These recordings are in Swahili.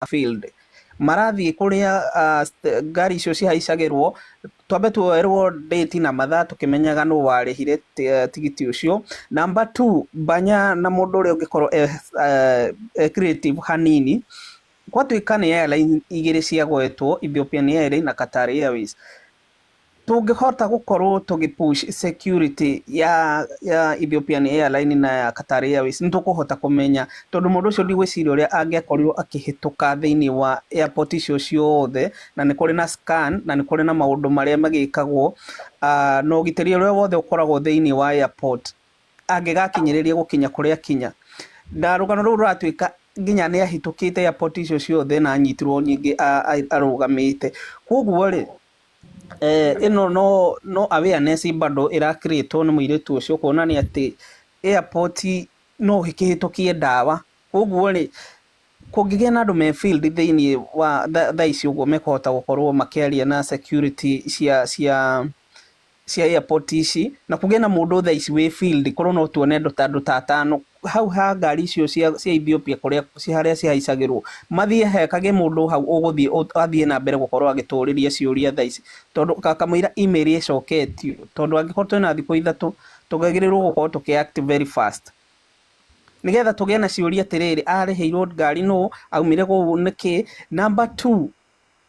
field marathie kuria ngari icio cihaicagirwo twambe tuerwo date na mathaa tukimenyaga no warihire tigiti ucio. Number 2, Banya na mundu uri ungikorwo creative hanini gwatuika ni airline igiri ciagwetwo, Ethiopian Airlines na Qatar Airways, tungihota gukorwo tugipush security ya Ethiopian Airlines na ya Qatar Airways nitukuhota kumenya, tondu mundu ucio ndigwiciria uria angiakorirwo akihituka thiini wa airport icio ciothe, na ni kuri na scan na ni kuri na maundu maria magikagwo no gitiri uria wothe ukoragwo thiini wa airport angigakinyiriria gukinya kuria kinya. Na rugano ruru ratuika nginya ni ahitukite airport icio ciothe na anyitirwo nyingi arugamite. Koguo ri ino no awareness bado ira create ni muiritu ucio kuonania ati airport no hikihitukie ndawa. Koguo ri kungigia na andu me field thiini wa thaa icio uguo mekuhota gukorwo makiaria na security cia airport ici, na kugia na mundu thaa ici wi field korwo no tuone andu ta tano hau ha ngari icio cia Ethiopia kuria haria cihaicagirwo mathie hekage mundu hau uguthie athie na mbere gukorwo agituriria ciuria thaa ici, tondu kamwira email icoketio, tondu angikorwo twina thikũ ithatu tugagirirwo gukorwo tukiact very fast nigetha tugie na ciuria atiriri ariheirwo ngari no aumire gu niki. Number 2,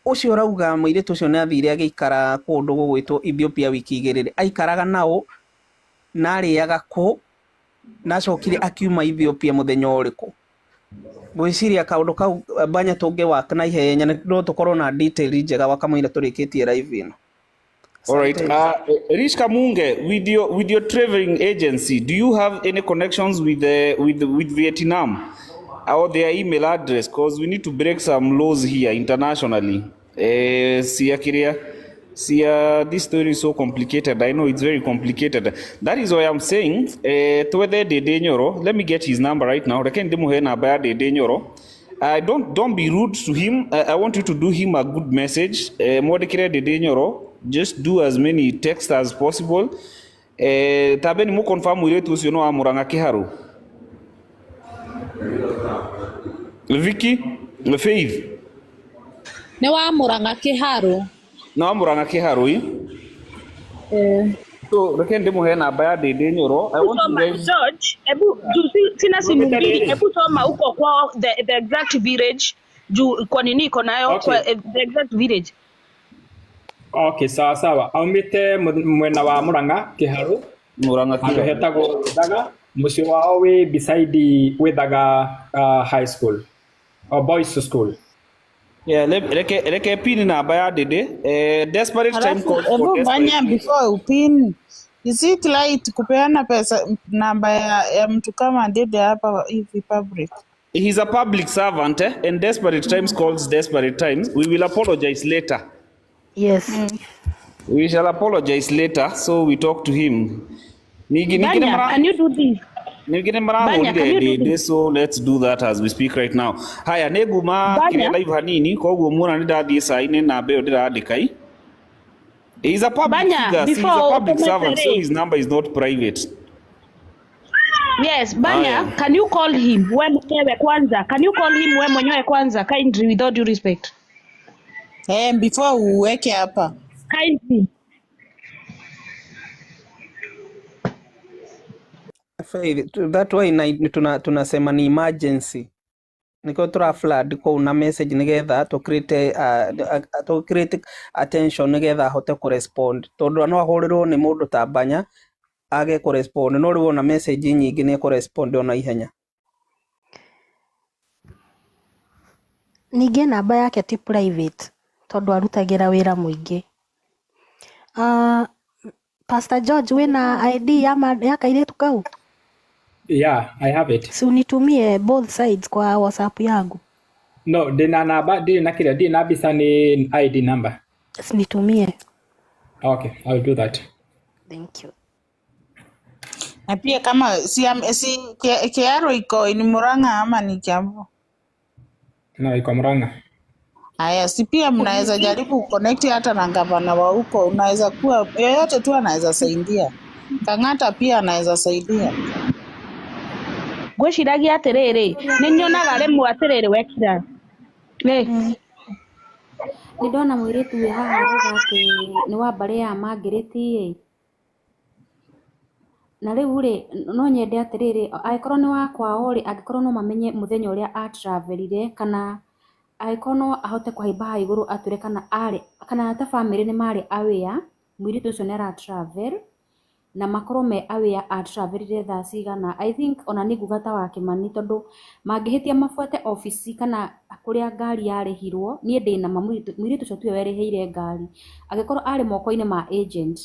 ucio rauga muiritu ucio nathire agikara kundu gugwitwo Ethiopia wiki igiriri, aikaraga nao na ariaga ku na cokire akiuma Ethiopia muthenya uriku. Gwiciria kaundu kau Banya tunge waka na ihenya no tukorwo na detail njega wakamwira turikitie live ino. All right. Rich Kamunge, with your traveling agency, do you have any connections with Vietnam or their email address? Because we need to break some laws here internationally. This story is so complicated. I know it's very complicated. That is why I'm saying, let me get his number right now. Don't be rude to him. I want you to do him a good message. Just do as many texts as possible. Tabeni mu confirm wiretu ucio no amuranga Kiharu. Vicky, Faith. Ne wa amuranga Kiharu. No amuranga Kiharu yi? So, rekende muhe namba ya Dede Nyoro. I want to guys George, sina simu mbili. Hebu soma huko kwa the exact village. Kwa nini iko nayo kwa the exact village. Okay, sawa. Aumite mwena wa Muranga Kiharu. Muranga Kiharu. Hetagwo Daga. Mucio wao we beside Daga high school or boys school. Yeah, leke pin namba ya Dede. Desperate time call for Banya before upin. Is it right kupeana pesa namba ya mtu kama Dede hapa hivi public? He's a public servant and desperate times calls desperate times. We will apologize later. Yes. We shall apologize later, so we talk to him. Banya, can you do this? Banya, can you do this? So let's do that as we speak right now. Haya, neguma kile live hanini koguo muna ndathie saine na mbe ndirandika i. He's a public figure, he's a public servant, so his number is not private. Yes, Banya, can you call him wewe mwenyewe kwanza? Can you call him wewe mwenyewe kwanza, kindly, without due respect? Before uweke hapa. Kindly. That why tunasema ni emergency. Niko tura flood kwa una message nigetha to create attention nigetha hote correspond. Tondu no ahorirwo ni mundu ta Banya age correspond no riwo na message nyingi ni correspond ona ihenya. Ninge namba yake ti private tondu arutagira wira muingi. Pastor George, wina ID ya kairetu kau? Yeah, I have it. Si unitumie both sides kwa WhatsApp yangu. No, dina namba, dina kile, dina bisa ni ID number. Si nitumie. Okay, I'll do that. Thank you. Na pia kama si Kiharu iko ni Muranga ama ni Kiambu? No, iko Muranga. Haya, si pia mnaweza jaribu connect hata na gavana wa huko, unaweza kuwa yoyote tu anaweza saidia. Kang'ata pia anaweza saidia. Gwiciragia atiriri ni nyonaga rimwe atiriri wekira Nĩ ndona mũirĩtu wĩ haha arauga atĩ nĩ wa mbarĩ ya Margaret na rĩu rĩ no nyende atĩrĩrĩ angĩkorwo nĩ wa kwao rĩ angĩkorwo no mamenye mũthenya ũrĩa travelire kana angĩkorwo no ahote kũhaimba haha igũrũ atwĩre kana ta family nĩ marĩ aware mũirĩtu ũcio nĩ ara travel na makorwo me aware travelire thaa cigana. I think ona nĩ nguga ta wa Kĩmani tondũ mangĩhĩtia mabuate ofici kana kũrĩa ngari yarĩhirwo niĩ ndĩ na mũirĩtu ũcio tiwe werĩhĩire ngari angĩkorwo arĩ moko-inĩ ma agent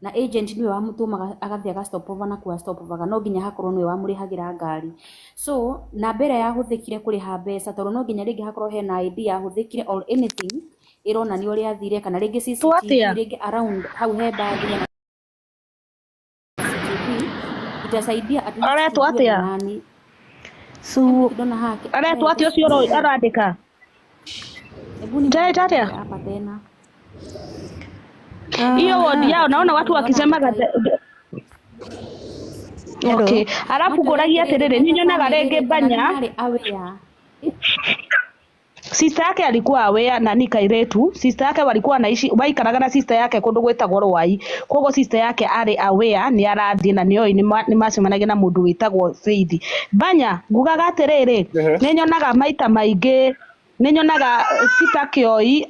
na agent niwe wamũtũmaga agathiĩ aga stop over na kuwa stop over no nginya hakorwo niwe wamũrĩhagĩra ngari so na mbere yahũthĩkire kũrĩha mbeca tondũ no nginya rĩngĩ hakorwo hena ID yahũthĩkire or anything ĩronania ũrĩa athire kana rĩngĩ CCTV rĩngĩ around hau he bagi na itasaidia aretwo atia aretwo atia ũcio arandĩka atia hapa tena hiyo wodi yao naona watu wakisema okay alafu kuragia atĩrĩrĩ niĩ nyonaga rĩngĩ Banya sister yake alikuwa aware na ni kairetu sister yake walikuwa wanaishi waikaraga na sister yake kũndũ gwĩtagwo Rwai koguo sister yake arĩ aware nĩ arathiĩ na nĩoĩ nĩ macemanagia na mũndũ wĩtagwo Faith. Banya ngugaga atĩrĩrĩ nĩ nyonaga maita maingĩ nĩ nyonaga Peter Kioi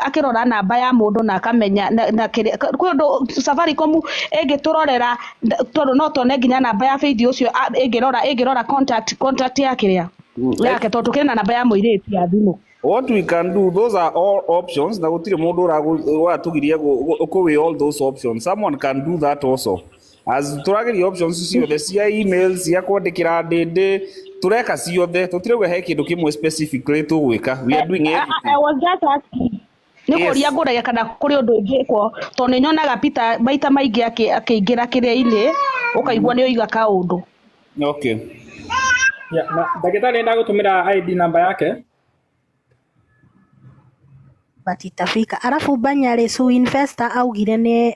akĩrora namba ya mũndũ na akamenya na kũndũ Safaricom ĩngĩtũrorera tondũ no tone nginya namba ya Faith ũcio ĩngĩrora contact yake yake tondũ kĩrĩ na namba ya mũirĩtu ya thimũ. What we can do, those are all options. Na gũtirĩ mũndũ ũratugirie kũwĩ all those options. Someone can do that also. As tũrageria options ciothe cia email cia kwandĩkĩra ndĩndĩ tureka ciothe tũtirauga he kĩndũ kĩmwe specifically tũgwĩka. We are doing everything. I was just asking. Nĩ kũria ngũragia kana kũrĩ ũndũ ũngĩkwo tondũ nĩ nyonaga Peter maita maingĩ akĩingĩra kĩrĩa-inĩ ũkaigua nĩ oiga kaũndũ. Okay. Yeah, na ndagĩtarĩ ndagũtũmĩra ID namba yake. Batitafika. Alafu Banya rĩ Su Investor augire nĩ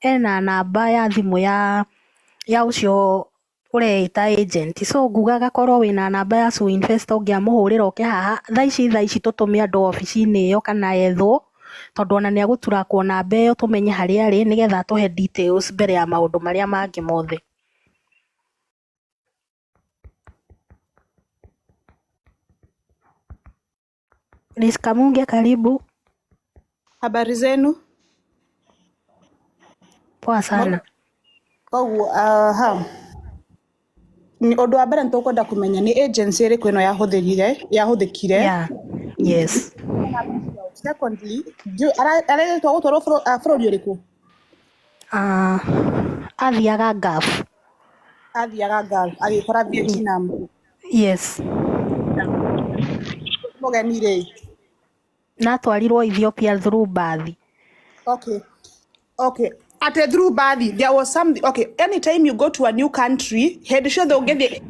ena namba ya thimũ ya ũcio ũreita agent. So ngugaga korwo wĩna namba ya Su Investor ũngĩamũhũrĩra oke haha thaa ici tũtũme andũ ofici-inĩ ĩyo kana ethwo tondũ ona nĩ agũtura kuona namba ĩyo tũmenye harĩa arĩ nĩgetha tũhe details mbere ya maũndũ marĩa mangĩ mothe. Miss Kamunge karibu. Habari zenu? Poa sana. Koguo ni ũndũ wa mbere nĩtũkwenda kũmenya nĩ agency ĩrĩkũ ĩno yahũthĩkire. Yeah. Yes. Secondly, ararĩtwo gũtwarwo bũrũri ũrĩkũ? Athiaga Gulf. Agĩkora Vietnam. Yes. Mũgeni rĩ? Natwarirwo Ethiopia through Bathi. Okay. At a through Bathi, there was something. Okay, anytime you go to a new country, head sure they'll get the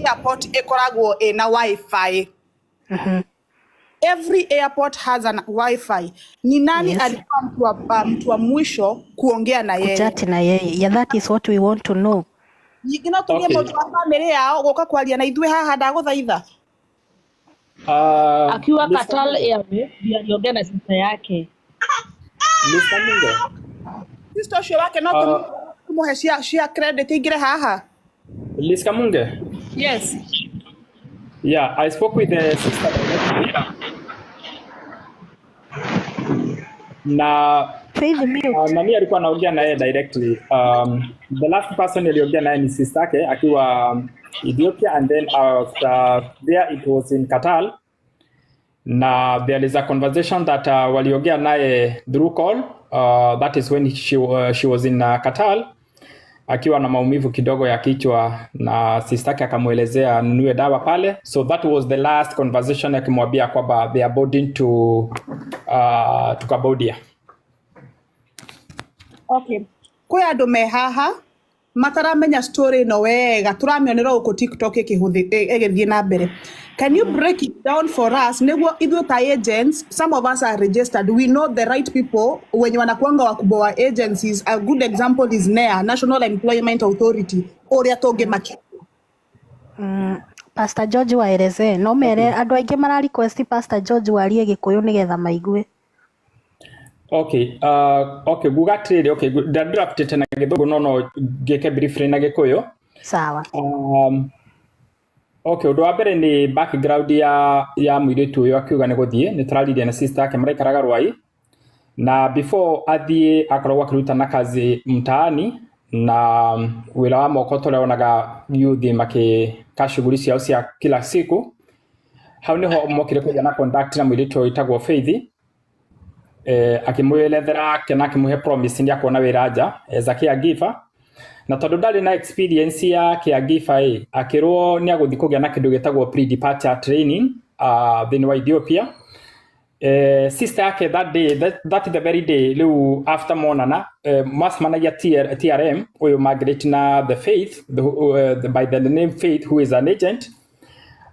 airport ekoragwo na Wi-Fi. Every airport has an Wi-Fi. Ni nani alikuwa mtu wa mwisho kuongea na yeye? Kuchati na yeye. Yeah, that is what we want to know. Yigino tuge mũndũ wa family yao goka kwaria na ithuĩ haha ndagũthaitha. Akiwa Qatar Airways ndio aliongea na sister yake. Mr. Munge. Sister show wake no kumuhe share credit ingire haha. Liz Kamunge. Yes. Yeah, I spoke with the sister directly. Na nani alikuwa anaongea naye directly. The last person aliongea naye ni sister yake akiwa Ethiopia, and then there it was in Qatar. Na there is a conversation that waliongea naye through call. That is when she was in Qatar akiwa na maumivu kidogo ya kichwa na sister yake akamuelezea nunue dawa pale. So that was the last conversation akimwambia kwamba they are boarding to Cambodia. Okay. Kwa andũ me haha mataramenya story no wega turamionera uko TikTok igithie na mbere. Can you break it down for us? Niguo ithuĩ ta agents, some of us are registered. We know the right people wenye wanakuanga wakubwa wa agencies. A good example is NEA, National Employment Authority. Oria toge maki. Pastor George waeleze no mere andũ aingĩ mara request Pastor George warie Gĩkũyũ nĩgetha maigue. Okay, guga atĩrĩrĩ, okay, ndadraftĩte na Gĩthũngũ no ngĩke briefly na Gĩkũyũ. Sawa. Okay, ũndũ wa mbere nĩ background ya mũirĩtu ũyũ akiuga nĩ gũthiĩ, nĩ tũraririe na sister yake maraikaraga Rwai, na before athiĩ akoragwo akĩruta na kazi mtaani, na wĩra wa moko tũreonaga youth makĩka shughuli ciao cia kila siku. Hau nĩho mokire kũgĩa na contact na mũirĩtu ũyũ wĩtagwo Faith, akĩmwelethera kana akĩmũhe promise nĩ akuona wĩra nja as a caregiver, na tondũ ndarĩ na experience ya caregiver akĩrwo nĩ agũthiĩ kũgĩa na kĩndũ gĩtagwo pre-departure training thĩinĩ wa Ethiopia. Sister yake that day, that the very day rĩu after monana macemanagia TRM ũyũ Margaret na the Faith, by the name Faith, who is an agent.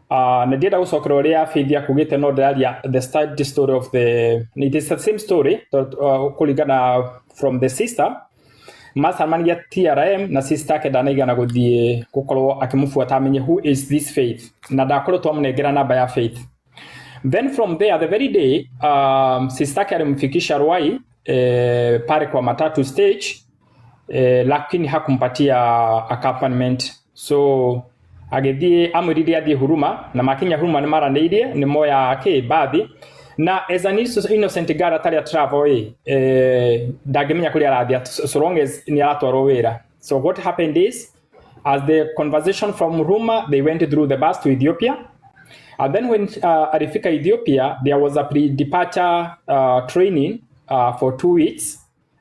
Na ndienda gũcokera ũrĩa Faith akugĩte no ndĩraria the start story of it is the same story kũringana from the sister. Macemanagia TRM na sister yake ndanaigana gũthiĩ gũkorwo akĩmũbuata amenye who is this Faith, na ndakoretwo amũnengera namba ya Faith. Then from there the very day sister yake alimfikisha Rwai pale kwa matatu stage, lakini hakumpatia accompaniment, so agĩthiĩ amwĩrire athiĩ Huruma, na makinya Huruma nĩ maranĩirie nĩ moya bathi, na as an innocent girl atarĩ a travel ndangĩmenya kũrĩa arathiĩ so long as nĩ aratwarwo wĩra. So what happened is, as the conversation from Huruma, they went through the bus to Ethiopia. And then when alifika Ethiopia, there was a pre-departure training for 2 weeks,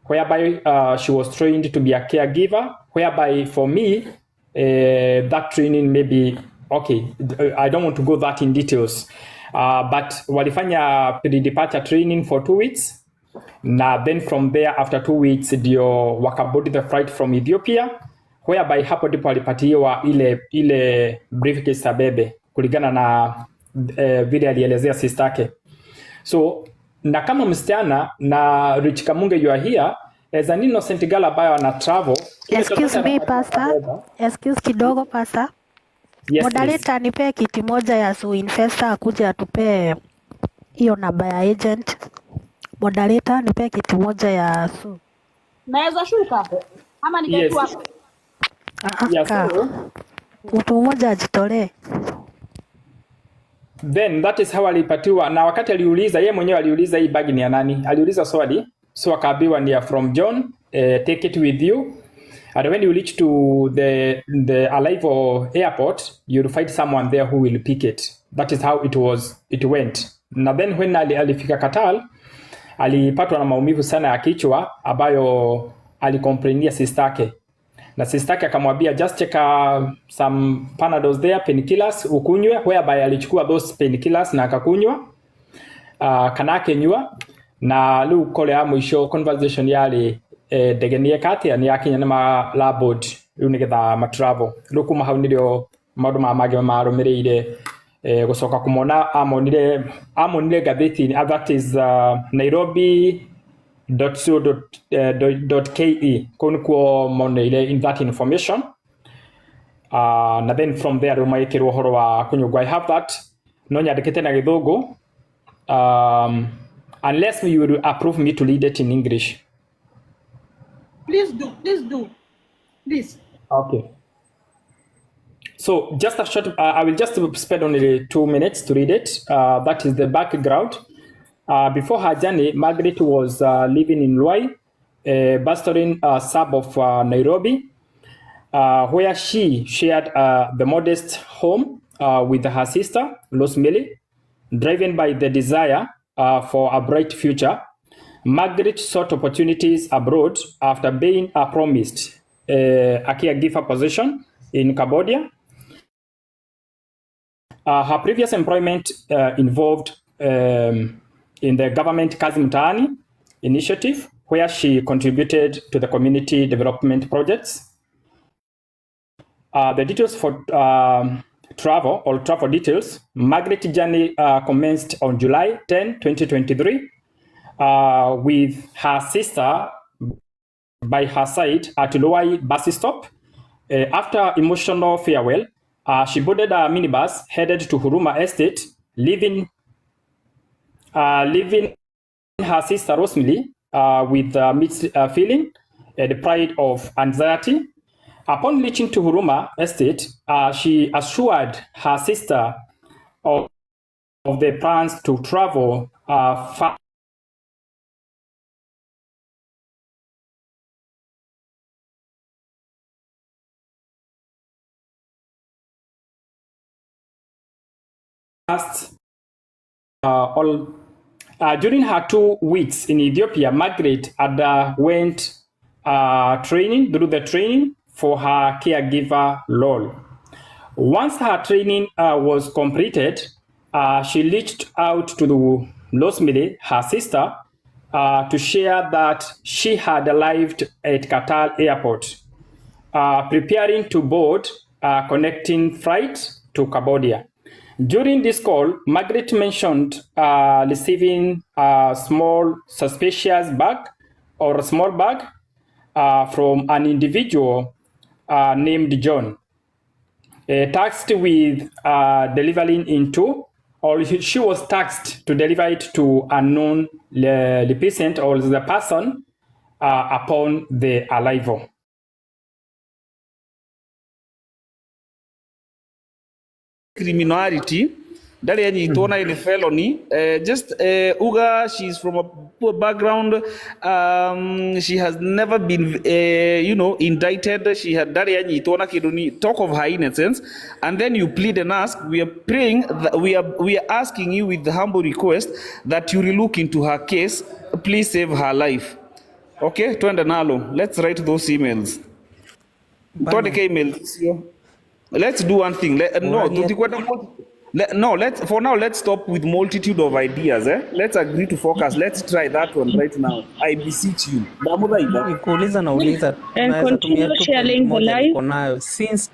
whereby she was trained to be a caregiver, whereby for me, that training maybe, okay, I don't want to go that in details, but walifanya pre-departure training for 2 weeks. Now then from there, after 2 weeks, ndio wakabodi the flight from Ethiopia, whereby hapo ndipo walipatiwa ile briefcase ya bebe kulingana na vile alielezea sister yake. So na kama msichana na Rich Kamunge you are here as an innocent girl ambayo ana travel. Excuse me pastor, excuse kidogo pastor. Yes, moderator nipe kiti moja ya Su Investor akuje atupe hiyo namba ya agent. Moderator nipe kiti moja ya Su. Naweza shuka ama niketu hapo? Yes. Mtu mmoja ajitolee. Then that is how alipatiwa, na wakati aliuliza yeye mwenyewe aliuliza hii bag ni ya nani, aliuliza swali, so akaambiwa ni from John, take it with you, and when you reach to the arrival airport you'll find someone there who will pick it. That is how it went. Na then when alifika Qatar alipatwa na maumivu sana ya kichwa ambayo alicomplainia sister yake, na sister yake akamwambia just check some Panadols there, painkillers ukunywe, whereby alichukua those painkillers na akakunywa kana akenywa, na rĩu kole ya mwisho conversation yali ndegenie kati ni akinya na ma labod rĩu nĩgetha ma travel. Rĩu kuma hau nĩrĩo maũndũ mangĩ marũmĩrĩire gũcoka kumona amonire gatheti, that is Nairobi.co.ke kunikuo moneire in that information, na then from there rumaikirwo uhoro wa kunyugwa. I have that no nyandikite na Gĩthũngũ, unless you will approve me to read it in English. Please do. Please. Okay. So just a short, I will just spend only 2 minutes to read it. That is the background. Before her journey, Margaret was living in Rwai, a bustling suburb of Nairobi, where she shared the modest home with her sister, Rosemary. Driven by the desire for a bright future, Margaret sought opportunities abroad after being promised a caregiver position in Cambodia. Her previous employment involved in the government Kazi Mtaani initiative, where she contributed to the community development projects. The details for travel details. Margaret's journey commenced on July 10, 2023, with her sister by her side at Rwai bus stop. After emotional farewell, She boarded a minibus headed to Huruma Estate, leaving her sister Rosemary with mixed feeling, the pride of anxiety. Upon reaching to Huruma Estate, she assured her sister of the plans to travel fast during her 2 weeks in Ethiopia. Margaret underwent training for her caregiver role. Once her training was completed, she reached out to Rosemary, her sister, to share that she had arrived at Qatar airport, preparing to board a connecting flight to Cambodia. During this call, Margaret mentioned receiving a small suspicious bag or a small bag from an individual named John, tasked with delivering into, or she was tasked to deliver it to unknown recipient or the person upon the arrival. Criminality ndari anyitona ile felony just Uga, she's from a poor background, she has never been indicted. She had ndari anyitona kiduni, talk of her innocence, and then you plead and ask. We are praying that we are asking you with the humble request that you relook into her case. Please save her life. Okay, twende nalo, let's write those emails. Tuandike emails. Let's do one thing. For now, let's stop with multitude of ideas. Let's agree to focus. Let's try that one right now. I beseech you. Nikuuliza nauliza, tunaweza tumia tu moja tuko nayo since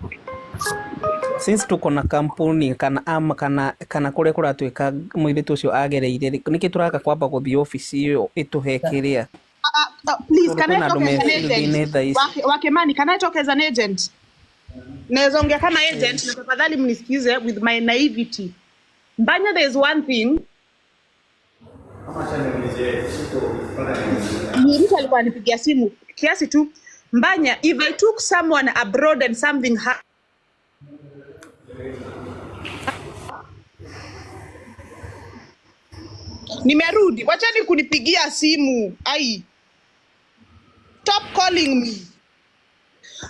tuko na kampuni kana kure kuratwika mwiritu ucio agereire niki turaka kwamba guthii office iyo ituhekiria. Please, can I talk as an agent? Wakemani, can I talk as an agent? Naweza ongea kama agent na tafadhali mnisikize with my naivety. Mbanya, there is one thing. Mtu alikuwa anipigia simu kiasi tu. Mbanya, if I took someone abroad and something nimerudi, wachani kunipigia simu. Ai. Stop calling me.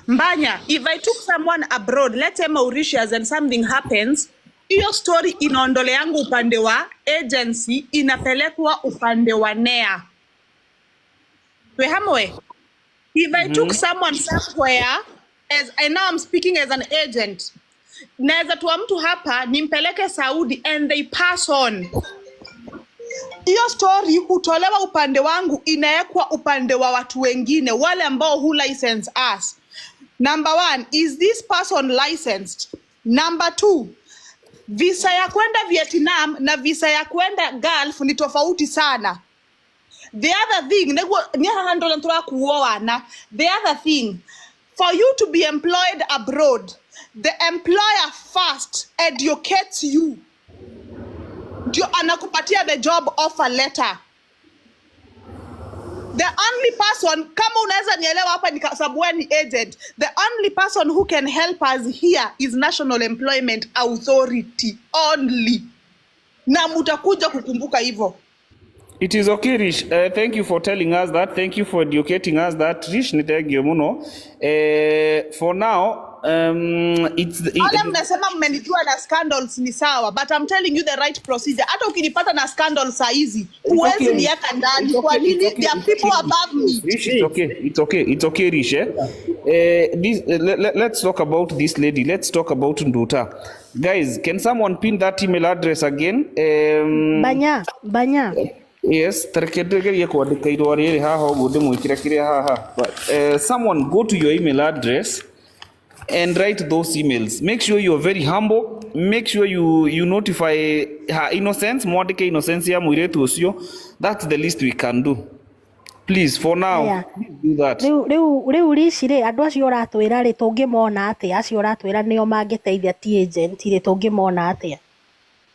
Mbanya, if I took someone abroad, let's say Mauritius, and something happens, hiyo story inaondole yangu upande wa agency, inapelekwa upande wa NEA. Wehamwe. If I took someone somewhere, and now I'm speaking as an agent, naweza tuwa mtu hapa, nimpeleke Saudi, and they pass on. Hiyo story hutolewa upande wangu, inaekwa upande wa watu wengine, wale ambao who license us. Number 1, is this person licensed? Number 2, visa ya kwenda Vietnam na visa ya kwenda Gulf ni tofauti sana. The other thing, the other thing, for you to be employed abroad, the employer first educates you. Ndio anakupatia the job offer letter. The only person, kama unaweza nielewa hapa ni sababu ni agent, the only person who can help us here is National Employment Authority only. Na mutakuja kukumbuka hivyo. It is okay, Rish. Thank you for telling us that. Thank you for educating us that. Rish, nitagio muno. For now, it's the... mnasema mmenijua na scandals ni sawa, but I'm telling you the right procedure. Hata ukinipata na scandals saa hizi, huwezi niweka ndani. Kwa nini? There are people above me. Rish, it's okay, Rish. Let's talk about this lady. Let's talk about Nduta. Guys, can someone pin that email address again? Banya. Yes, someone go to your email address and write those emails. Make sure you are very humble. Make sure you notify her innocence. That's the least we can do. Please, for now, Aya. do that. Riu Rishi ri andu acio uratwira ri tungimona atia acio uratwira nio mangiteithia ti agent ri tungimona atia?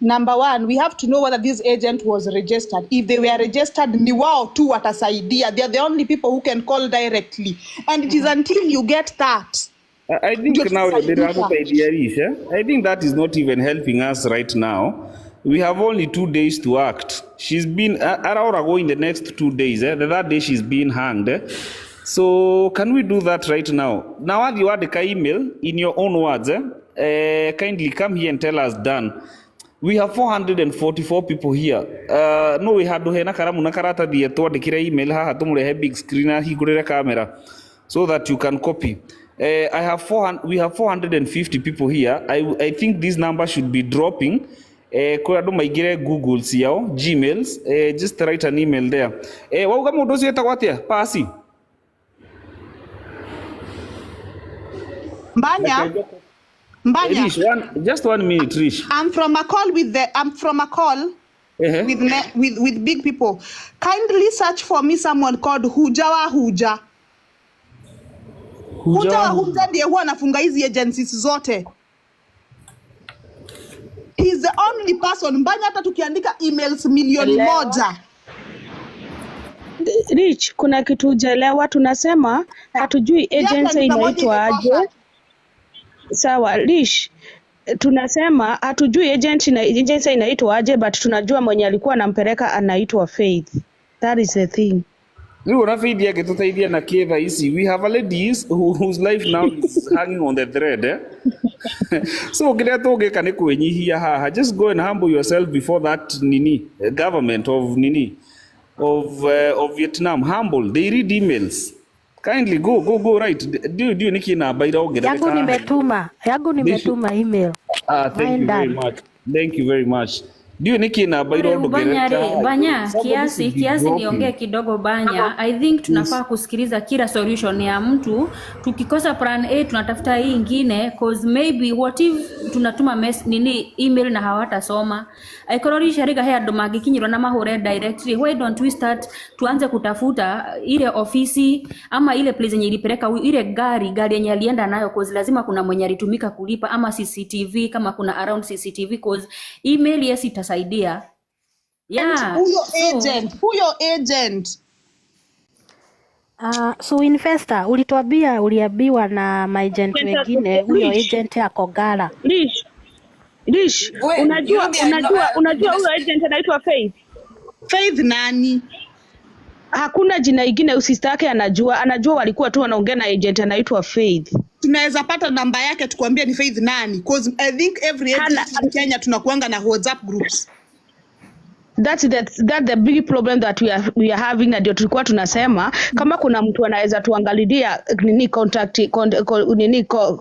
Number one, we have to know whether this agent was registered. If they were registered, ni wao tu watasaidia. They are the only people who can call directly. And it is until you get that. I think now I think that is not even helping us right now. We have only 2 days to act. She's been Araura go in the next 2 days. The third day she's being hanged. So can we do that right now? Now you add the email in your own words. Kindly come here and tell us done. We have 444 people here. No, we had to hena karamu na karata dia twandikira email haha tumurehe big screen na higurire camera so that you can copy. We have 450 people here. I think this number should be dropping. Kwa andu maigire Google ciao, Gmails, just write an email there. Wauga mundu ucio etagwo atia? Pasi. Mbanya. Rish, just 1 minute, Rish. I'm from a call with with big people. Kindly search for me someone called Huja wa Huja. Huja wa Huja ndiye huwa anafunga hizi agencies zote. He's the only person. Mbanya hata tukiandika emails milioni moja. Rich, kuna kitu hujalewa, tunasema hatujui agency inaitwa aje. Sawa, Rich, tunasema hatujui agency inaitwa aje, but tunajua mwenye alikuwa anampeleka anaitwa Faith. That is the thing. Faith yake tutaithia na kietha ici. We have a lady whose life now is hanging on the thread. So kile tugeka ni kwenyihia haha. Just go and humble yourself before that government of of Vietnam. Humble. They read emails. Kindly go right. Do niki na baira ogere. Yangu nimetuma email. Thank you very much. Ndio niki na bairo Banya kiasi niongee kidogo Banya. I think tunafaa kusikiliza kila solution ya mtu. Tukikosa plan A tunatafuta hii nyingine, cause maybe what if tunatuma email na hawatasoma. Aikorori shariga haya ndo magikinyiro na mahure directly. Why don't we start tuanze kutafuta ile ofisi ama ile place yenye ilipeleka ile gari yenye alienda nayo, cause lazima kuna mwenye alitumika kulipa, ama CCTV kama kuna around CCTV, cause email yes itasaidia. Yeah. Huyo agent. So investor, uliambiwa na maagent wengine huyo agent yako Ngara. Rish, unajua huyo agent anaitwa Faith. Faith nani? Hakuna jina ingine, sister yake anajua walikuwa tu wanaongea na agent anaitwa Faith. Tunaweza pata namba yake tukwambie ni Faith nani, because I think every agent in Kenya tunakuanga na WhatsApp groups. That's the big problem that we are having, na ndio tulikuwa tunasema kama kuna mtu anaweza tuangalilia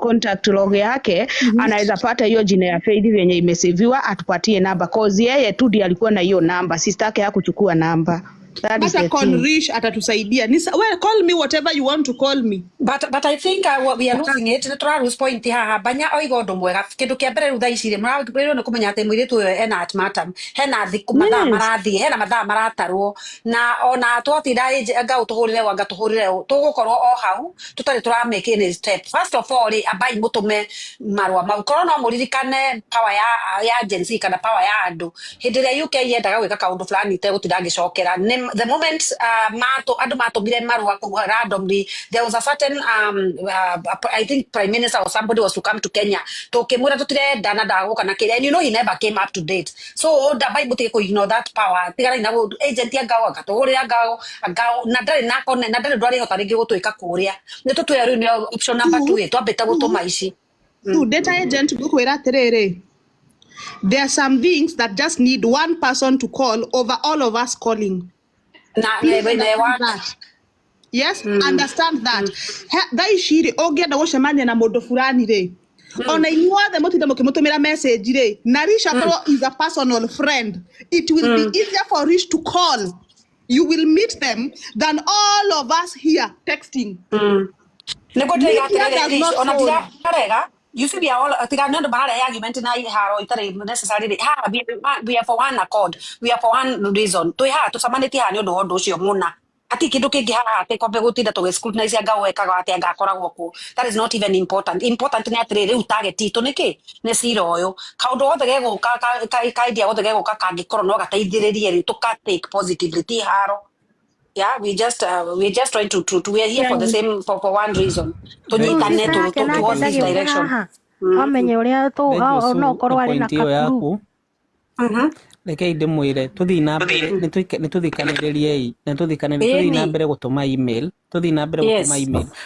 contact log yake, anaweza pata hiyo jina ya Faith yenye imeseviwa, atupatie namba, cause yeye tu ndiye alikuwa na hiyo namba, sister yake hakuchukua namba. That is the thing. Rish atatusaidia. Well, call me whatever you want to call me. But I think what we are losing it, na lose point haha. Banya oigo ndo mwega. Kindu kia mbere rutha icire murabwirwo ni kumenya ati mwiritu uyo ena atmatam. Hena thiku mathaa marathi, hena mathaa maratarwo. Na ona twatira anga utuhurire wanga tuhurire tugukorwo o hau tutari turamake any step. First of all, abai mutume marwa makorwo no muririkane power ya agency kana power ya andu. Hindire UK yendaga gwika kaundu fulani te gutidangicokera. The moment Mato Bire Marwa randomly, there was a certain I think Prime Minister or somebody was to come to Kenya. To Kemura to today, Dana Dawoka, and you know he never came up to date. So the Bible take ignore that power. Tigana agent Yagawa, Katoria Gao, Nadal Nakon, and Nadal Dwari Otarigi to Korea. The two option number 2, to better to Maishi. To data agent, there are some things that just need one person to call over all of us calling. Yes, understand that. Daishiri ogenda gocemania na mundu fulani re. Ona inyuothe mutinde mukimutumira message re. Na Rish is a personal friend. It will be easier for Rish to call. You will meet them than all of us here texting. You see, we are all no argument in necessarily. We are for one accord. We are for one reason. To have to summon it here, you know, those your mona. ati kindu kingi haha ati kombe gutinda tugiscrutinize anga wekaga ati anga akoragwo ku. That is not even important. Important ni atiri riu target itu niki ni cira uyu kaundu wothe geguka ka idea wothe geguka kangikorwo no gateithiririe ri tuka take positively ti haro. Yeah, we're just trying to we are here for the same for one reason. To towards this direction. Amenye uria tu no korwo ari na kapuru. Reke ndimwire tuthi na mbere nituthikaniririe tuthi na mbere gutuma email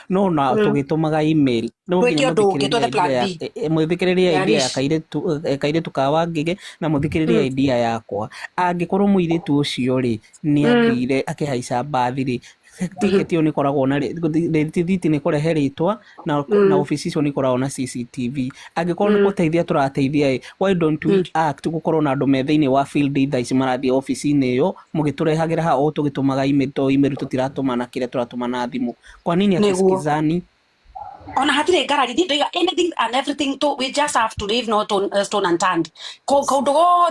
no na tugitumaga email no muthikiririe idea ya kairetu kawa ngige na muthikiririe idea yakwa angikorwo muiritu ucio ri ni athire akihaica mbathi ri ticket yo ni koragwo na thiti ni kurehe ritwa na office icio ni koragwo na CCTV angikorwo ni guteithia turateithia why don't we act gukorwo na andu methaini wa field ici marathie office ini iyo mugiturehagira ha o tugitumaga email tutiratumana kire turatumana thimu kwa nini akisikizani ona hatire garage dindo anything and everything to we just have to leave not on stone unturned go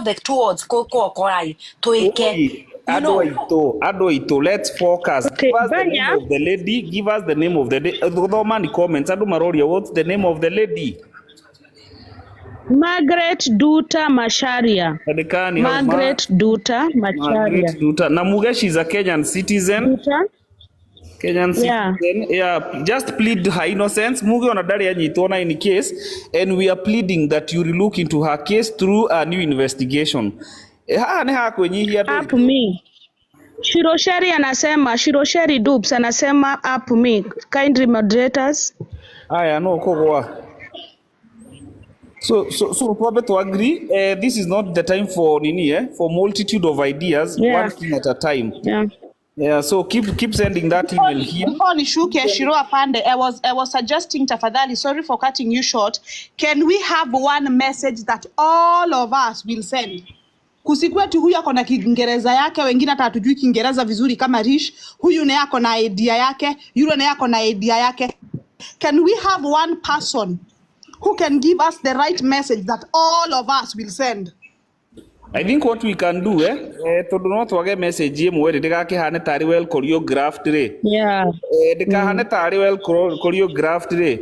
the towards go korai to ike Adoito, let's focus. Okay, give us the name of the lady. Give us the name of the lady. The man comments. Adu Maroria, what's the name of the lady? Margaret Duta Macharia. Margaret Duta Macharia. Na Mugesh is a Kenyan citizen. Kenyan citizen. Yeah. Just plead her innocence. Muge onadari anyitona in case, and we are pleading that you look into her case through a new investigation. Up me. Shirosheri anasema, Shirosheri Dupes anasema up me. Kindly moderators. Aya no kogwa. So to agree, this is not the time for for multitude of ideas, one thing at a time. Yeah, so keep sending that email here. Nishuke Shiro apande. I was suggesting tafadhali, sorry for cutting you short. Can we have one message that all of us will send? Kusikwe tu huyu ako na Kiingereza yake, wengine hata hatujui Kiingereza vizuri kama Rish, huyu naye ako na idea yake, yule naye ako na idea yake. Can we have one person who can give us the right message that all of us will send? I think what we can do to do not wage message imwe ndika hane tari well choreographed re. Yeah. Ndika hane tari well choreographed re.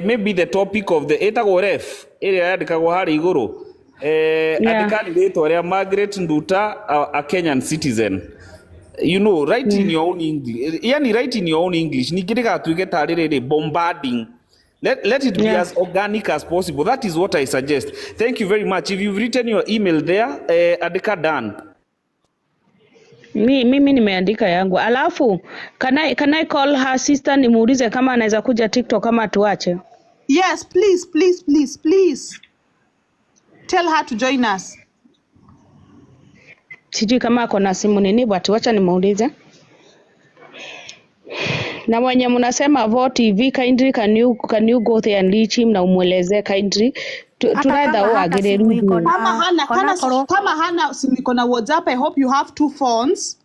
Maybe the topic of the etagwo ref area ndikagwo hari iguru. Adikani rĩtwa Margaret Nduta, a Kenyan citizen. You know, write in your own English. Yani write in your own English. Nikitaka tuige tarire bombarding. Let it be as organic as possible. That is what I suggest. Thank you very much. If you've written your email there, Adika done. Mimi nimeandika yangu. Alafu, can I call her sister nimuulize kama anaweza kuja TikTok kama tuache? Yes, please. Tell her to join us. Sijui kama ako na simu nini, but wacha nimuulize. Na mwenye mnasema vote TV, kindly can you go there and reach him na umweleze kindly. Tunaenda uagire kama hana simu iko na WhatsApp. I hope you have 2 phones.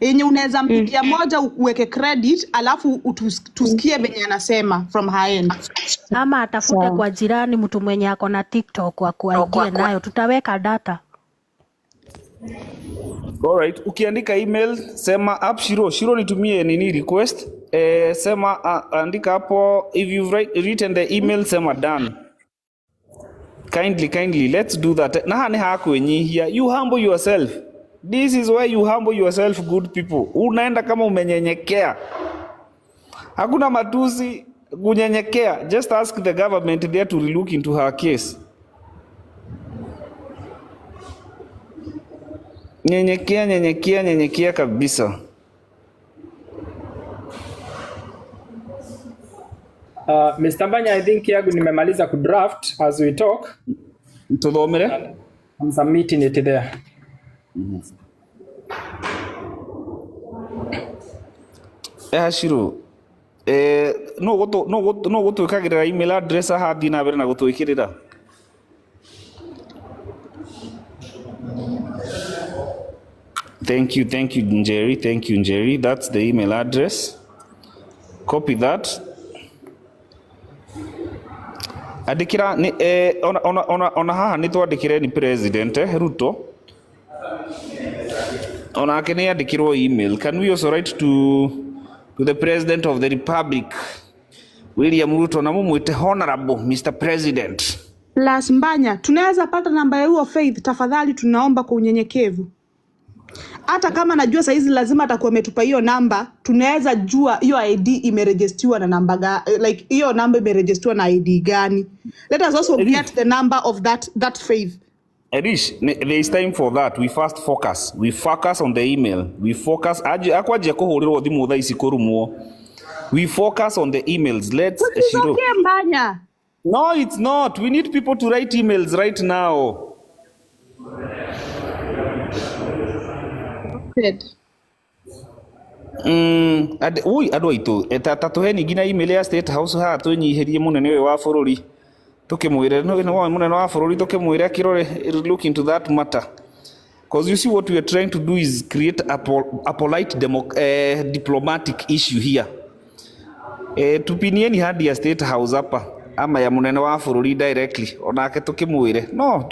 Yenye unaweza mpigia moja uweke credit alafu tusikie venye anasema from her end. Ama atafute kwa jirani mtu mwenye ako na TikTok wa kuaidie nayo, tutaweka data. Alright, ukiandika email sema up Shiro nitumie nini request, sema andika hapo, if you've written the email sema done. Kindly let's do that. Na hane hakwenyihia, you humble yourself. This is why you humble yourself, good people. Unaenda kama umenyenyekea. Hakuna matusi, kunyenyekea. Just ask the government there to look into her case. Nyenyekea kabisa. Mr. Mbanya, I think yangu nimemaliza kudraft as we talk. Tudhomere? I'm submitting it there. Shiro, no goto kagira email address hathi na bere na goto ikirira. Thank you Njeri. That's the email address. Copy that. Adikira ni ona haha ni twandikire ni president Ruto. onake nĩ andĩkĩrwo email. Can we also write to the President of the Republic, William Ruto, na mumwite Honorable Mr. President? Plus Mbanya, tunaweza pata namba ya huo Faith tafadhali, tunaomba kwa unyenyekevu. Hata kama najua saizi lazima atakuwa ametupa hiyo namba, tunaweza jua hiyo ID imeregistriwa na namba like hiyo namba imeregistriwa na ID gani. Let us also get the number of that Faith. Erish, there is time for that. We first focus. We focus on the email. We focus akwaje kuhurirwo thimu thaa ici kurumwo. We focus on the emails. Let's Shiro. Okay, Mbanya. No, it's not. We need people to write emails right now. Andå aitå tatåheni nginya email ya State House haha twĩnyihĩrie mũnene ũyũ wa bũrũri tũkĩmwĩre mũnene wa bũrũri tũkĩmwĩre akĩrore look into that matter, because you see what we are trying to do is create a polite diplomatic issue here. Tupinieni hadi ya State House hapa ama ya mũnene wa bũrũri directly onake tũkĩmwĩre no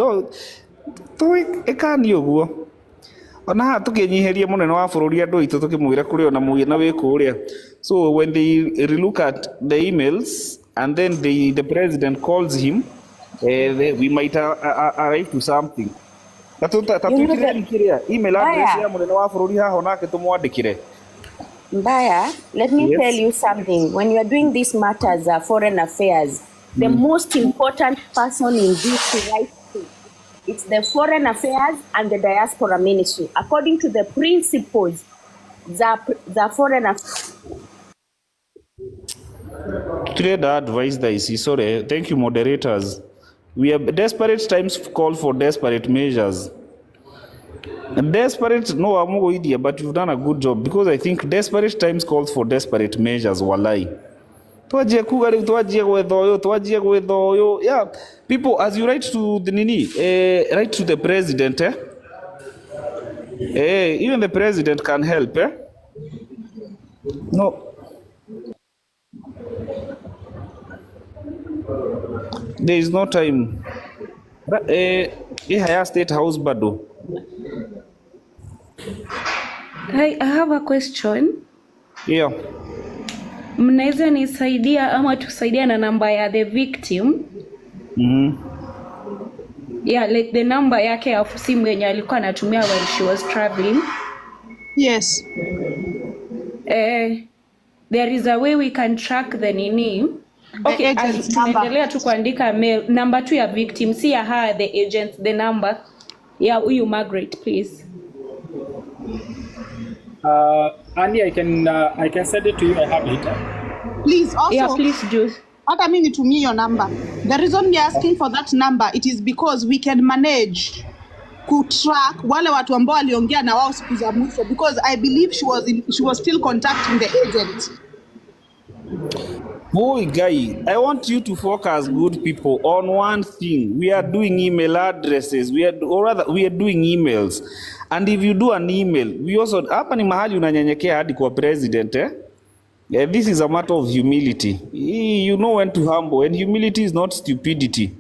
ĩkani ũguo ona ha tũkĩnyiheria mũnene wa bũrũri andũ aitũ tũkĩmwĩra kũrĩ ona mũgĩna wĩ kũrĩa. So when they relook at the emails and then the president calls him, we might arrive to something. Tatuĩkĩre email address ya mũnene wa bũrũri haha onake tũmwandĩkĩre. Mbaya, let me tell you something. When you are doing these matters, foreign affairs, the most important person in this to write to, it's the foreign affairs and the diaspora ministry. According to the principles, the foreign affairs. Trade advice that is sorry. Thank you, moderators. We have desperate times call for desperate measures. Desperate, no, I'm no idea, but you've done a good job, because I think desperate times calls for desperate measures. Walai. Yeah, people, as you write to the write to the president, even the president can help, No. There is no time. Haya State House bado. I have a question. Yeah. Mnaweza nisaidia ama tusaidia na namba ya the victim? Yeah, like the number yake ya simu yenye alikuwa anatumia when she was traveling. Yes. There is a way we can track the nini. Okay, tunaendelea tu kuandika mail. Number 2 ya victim, si ya her, the agent, the number. Yeah, huyu Margaret, please. Annie, I can send it to you. I have it. Please also. Yeah, please do. Hata mimi nitumie your number. The reason we are asking for that number, it is because we can manage kutrack wale watu ambao aliongea na wao siku za mwisho, because I believe she was still contacting the agent. Boy, guy, I want you to focus, good people, on one thing. We are doing email addresses. We are doing emails. And if you do an email, we also hapa ni mahali unanyenyekea hadi kwa president, this is a matter of humility. You know when to humble, and humility is not stupidity.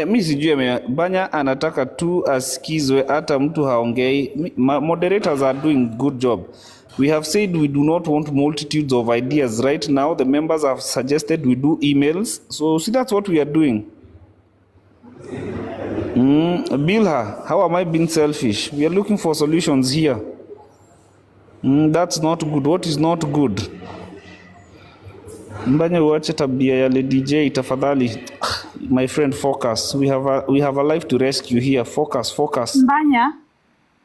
Mi sijui Banya anataka tu asikizwe, hata mtu haongei. Moderators are doing good job. We have said we do not want multitudes of ideas right now. The members have suggested we do emails. So see, that's what we are doing. Bilha, how am I being selfish? We are looking for solutions here. That's not good. What is not good? Mbanya uache tabia ya Lady J tafadhali. My friend, focus. We have a life to rescue here. Focus. Mbanya,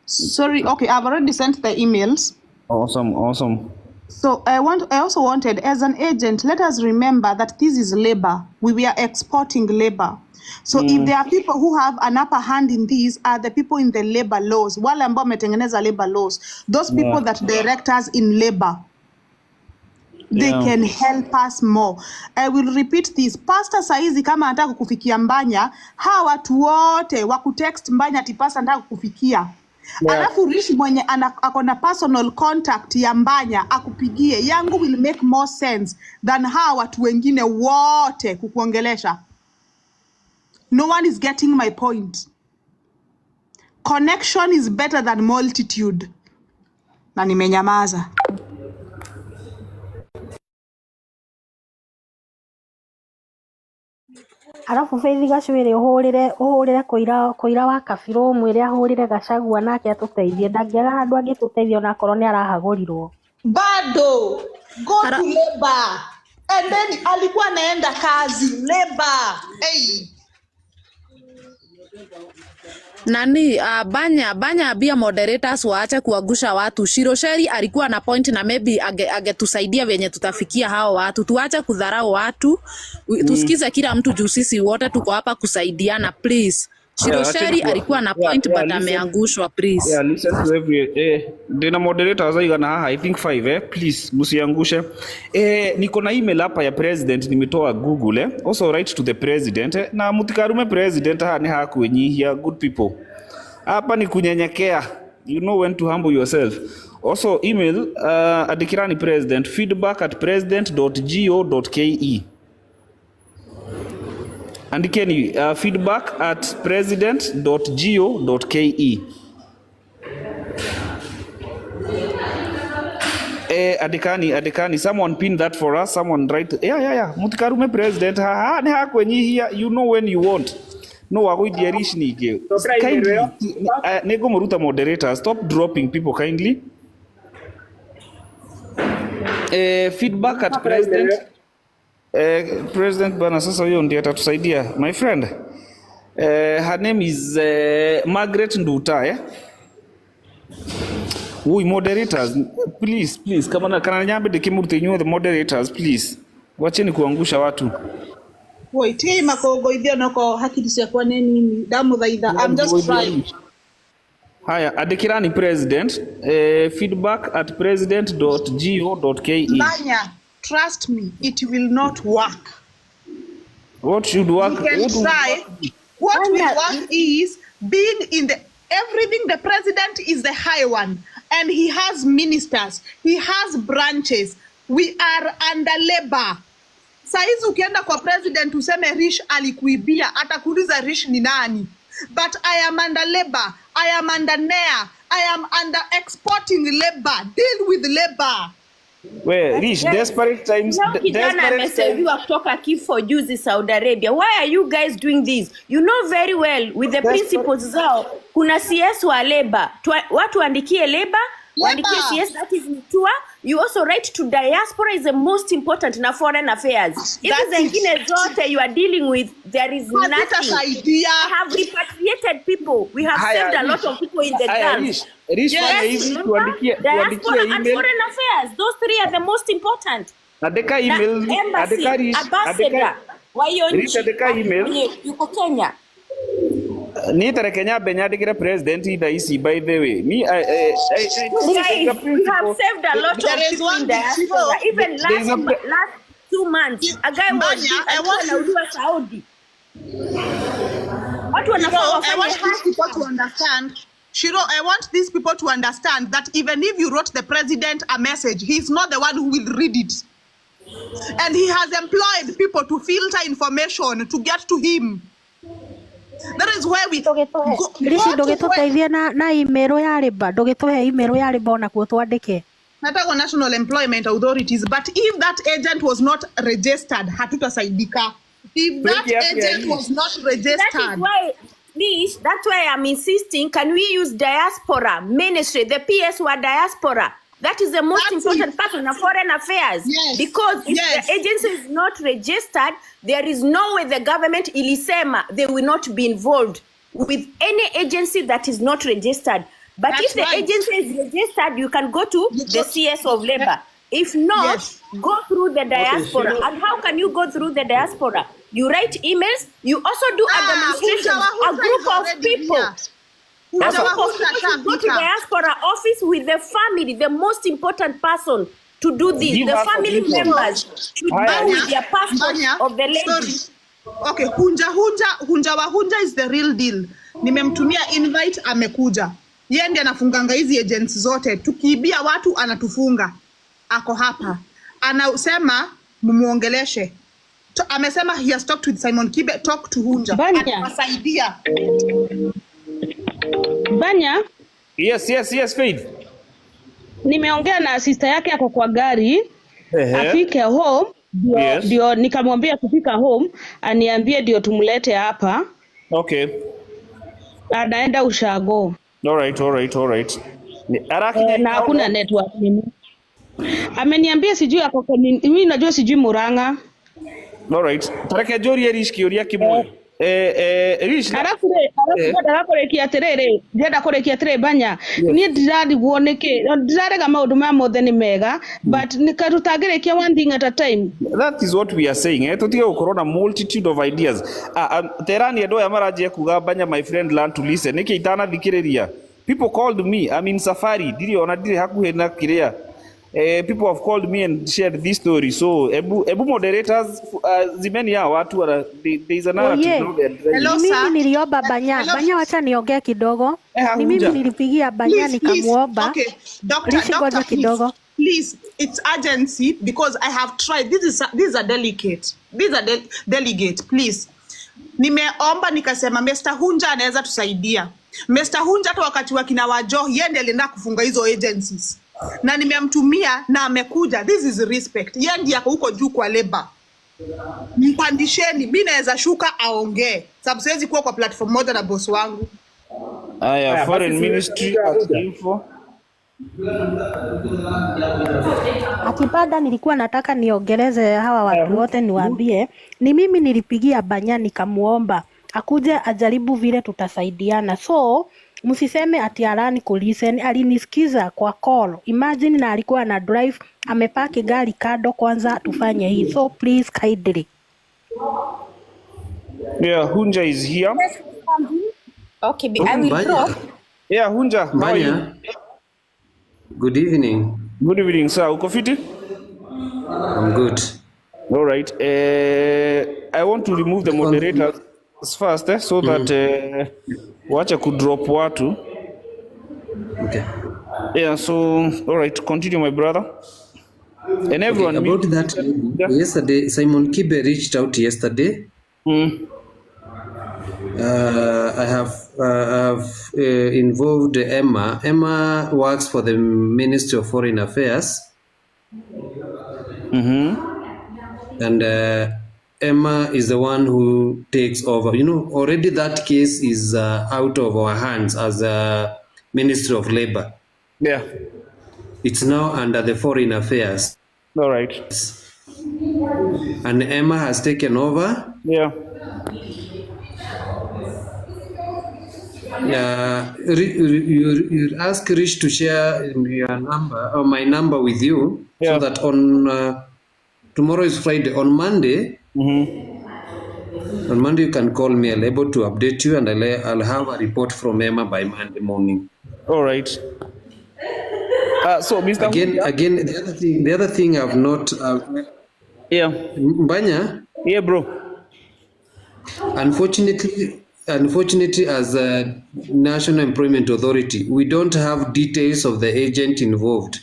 sorry. Okay, I've already sent the emails. Awesome. So I also wanted, as an agent, let us remember that this is labor. We are exporting labor. So if there are people who have an upper hand in these, are the people in the labor laws. Wale ambao wametengeneza labor laws. Those people that direct us in labor. They can help us more. I will repeat this. Pastor saizi kama anataka kukufikia Mbanya, hawa watu wote wa kutext Mbanya ati pastor anataka kukufikia. Alafu Rish mwenye akona personal contact ya Mbanya akupigie, yangu will make more sense than hawa watu wengine wote kukuongelesha. No one is getting my point. Connection is better than multitude. Na nimenyamaza. Arafu Faith Gacwĩrĩ ũhũrĩre kũira wa Kabirũ mwĩre ahũrĩre Gachagua nake atũteithie, ndangĩaga handũ angĩtũteithia onakorwo nĩ arahagũrirwo. Bado go to labor and then alikuwa anaenda kazi labor. Hey. Nani Banya ambia moderators waache kuangusha watu. Shirosheri alikuwa na point na maybe angetusaidia venye tutafikia hao watu. Tuache kudharau watu. Tusikize kila mtu juu sisi wote tuko hapa kusaidiana please. Shirosheri alikuwa na point but ameangushwa please. Yeah, listen to every dina moderators aigana haha I think 5 please musiangushe. Niko na email hapa ya president nimetoa Google also write to the president na mutikarume president haha ni hakuenyihia good people. Hapa ni kunyenyekea. You know when to humble yourself. Also email adikirani president feedback@president.go.ke. Andikeni feedback@president.go.ke. Adikani someone pin that for us, someone write yeah mutikarume president ha ne hakwenyihia, you know when you want no wagoithia Rish nige kindly nego muruta moderator stop dropping people kindly. Feedback@president president bana sasa huyo ndiye atatusaidia my friend. Her name is Margaret Nduta we moderators please kama kana nyambe dekimurute nyuo the moderators please wacheni kuangusha watu. Wait, hey makogo ithio noko hakiri ciakwa ni nini ndamuthaitha I'm just trying. Haya adikirani president feedback@president.go.ke. Banya, trust me, it will not work. What should work? You can try. What will work is being in the everything. The president is the high one, and he has ministers. He has branches. We are under labor. Saizi ukienda kwa president useme Rish alikuibia, atakuuliza Rish ni nani? But I am under labor. I am under NEA. I am under exporting labor. Deal with labor. Where Rish desperate times. Kijana amesaidiwa kutoka kifo juzi Saudi Arabia. Why are you guys doing this? You know very well with the principles zao kuna CS wa labor. Watu waandikie labor, waandikie CS that is tour. You also write to diaspora is the most important na foreign affairs. Hizi zingine zote you are dealing with there is nothing. We have repatriated people. We have saved a lot of people in the Gulf. Diaspora and foreign affairs. Those three are the most important. Adeka email. Embassy, ambassador. Rish adeka email. Yuko Kenya. Ni tere Kenya benyadikira president isi by the way. Me we have saved a lot of people in diaspora. Even last 2 months, a guy was Saudi. I want these people to understand. Shiro, I want these people to understand that even if you wrote the president a message, he's not the one who will read it. And he has employed people to filter information to get to him. That is where we ndugituteithie na email ya riba ndugituhe email ya riba ona kuo twandike nataka National Employment Authorities, but if that agent was not registered hatutasaidika. If that agent was not registered, that's why I'm insisting, can we use diaspora ministry, the PS were diaspora. That is the most important person of foreign affairs. Yes. Because if the agency is not registered, there is no way the government ilisema they will not be involved with any agency that is not registered. But if the agency is registered, you can go to the CS of labor. If not, go through the diaspora. And how can you go through the diaspora? You write emails. You also do a demonstration. A group of people. Go to the diaspora office with the family, the most important person to do this. The family members should go with their passport of the lady. Okay, Hunja is the real deal. Nimemtumia invite, amekuja. Yeye ndiye anafunganga hizi agents zote. Tukiibia watu anatufunga. Ako hapa. Anasema mumuongeleshe. Amesema he has talked with Simon Kibe, talk to Hunja. Atasaidia. Banya? Yes, Faith. Nimeongea na sister yake ako kwa gari. Afike home. Ndio nikamwambia kufika home aniambie ndio tumlete hapa. Okay. Anaenda ushago. All right. Na hakuna network nini. Ameniambia sijui ako mimi najua sijui Murang'a. All right. Tareke jori eriski oria kimwe. Rish. Arafu rekia terere, jeda korekia tere Banya. Ni diradi guoneke, dirarega maundu ma mothe ni mega, but nikatutagerekia one thing at a time. That is what we are saying. Tutige gukorwo na multitude of ideas. Terani ndo ya marajia kuga Banya, my friend, learn to listen. Niki itana thikiriria. People called me. I'm in safari. Diri hakuhe na kiria. People have called me and shared this story. So, ebu moderators, zimeni ya watu, there is a narrative. Hello, sir. Mimi niliomba Banya. Banya wacha niongee kidogo. Mimi nilipigia Banya nikamuomba. Okay, Dr. kidogo. Please, it's urgency because I have tried. This is a delicate. These are delegate, please. Nimeomba nikasema Mr. Hunja anaweza tusaidia. Mr. Hunja hata wakati wa kina Wajo yende alienda kufunga hizo agencies. Na nimemtumia na amekuja. This is respect. Yeye ndiye yako huko juu kwa labor. Mpandisheni, mimi naweza shuka aongee. Sababu siwezi kuwa kwa platform moja na boss wangu. Aya, foreign ministry info. Akipanda nilikuwa nataka niongeleze hawa watu wote niwaambie. Ni mimi nilipigia Banya nikamuomba akuje ajaribu vile tutasaidiana. So msiseme ati arani kulisten, alinisikiza kwa call. Imagine na alikuwa na drive, amepaki gari kado kwanza tufanye hii. So please kindly. Yeah, Hunja is here. Okay, I will talk. Yeah, Hunja, how are you? Good evening. Good evening, sir. Uko fiti? I'm good. All right. I want to remove the moderators first, so that wacha kudrop watu. Okay. Yeah, so all right, continue, my brother. And everyone about that, yesterday Simon Kibe reached out yesterday. I have involved Emma. Emma works for the Ministry of Foreign Affairs. And Emma is the one who takes over. You know, already that case is out of our hands as a Ministry of Labor. Yeah. It's now under the Foreign Affairs. All right. And Emma has taken over. Yeah. You ask Rich to share your number or my number with you, so that on tomorrow is Friday. On Monday, on Monday you can call me. I'll be able to update you, and I'll have a report from Emma by Monday morning. All right. So, Mr. Again, the other thing I've not. Banya. Yeah, bro. Unfortunately, as a National Employment Authority, we don't have details of the agent involved.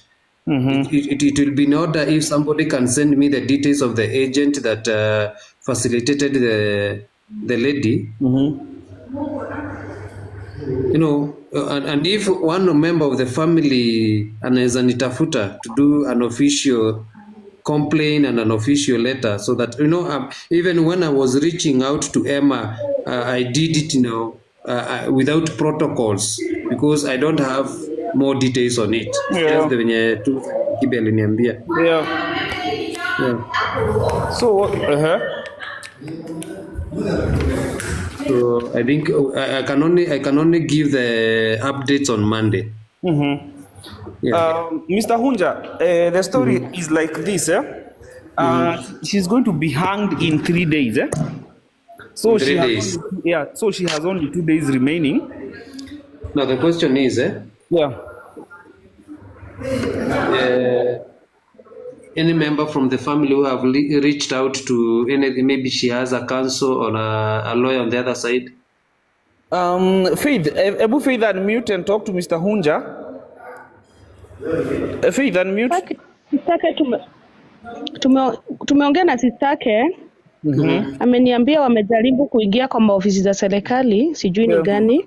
It will be in order if somebody can send me the details of the agent that facilitated the lady. You know, and if one member of the family anaweza nitafuta to do an official complaint and an official letter, so that, you know, even when I was reaching out to Emma, I did it, you know, without protocols, because I don't have more details on it. Yeah. So, So I think I can only give the updates on Monday. Mr. Hunja, the story is like this. She's going to be hanged in 3 days. So she has only 2 days remaining. Now the question is, any member from the family who have reached out to any, maybe she has a counsel or a lawyer on the other side? Faith, ebu Faith unmute and talk to Mr. Hunja. Faith unmute. Sistake tumeongea na sistake. Ameniambia wamejaribu kuingia kwa maofisi za serikali, sijui ni gani.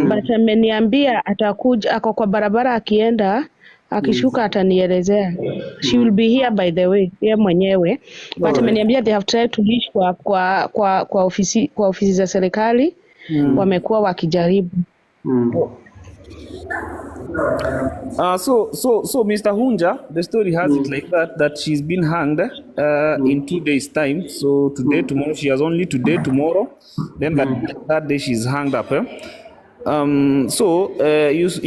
But ameniambia atakuja, ako kwa barabara akienda, akishuka atanielezea. She will be here by the way, yeye mwenyewe. But ameniambia they have tried to reach kwa ofisi za serikali, wamekuwa wakijaribu. So Mr. Hunja, the story has it like that she's been hanged in 2 days time. So today, tomorrow, she has only today, tomorrow, then that day she's hanged up. You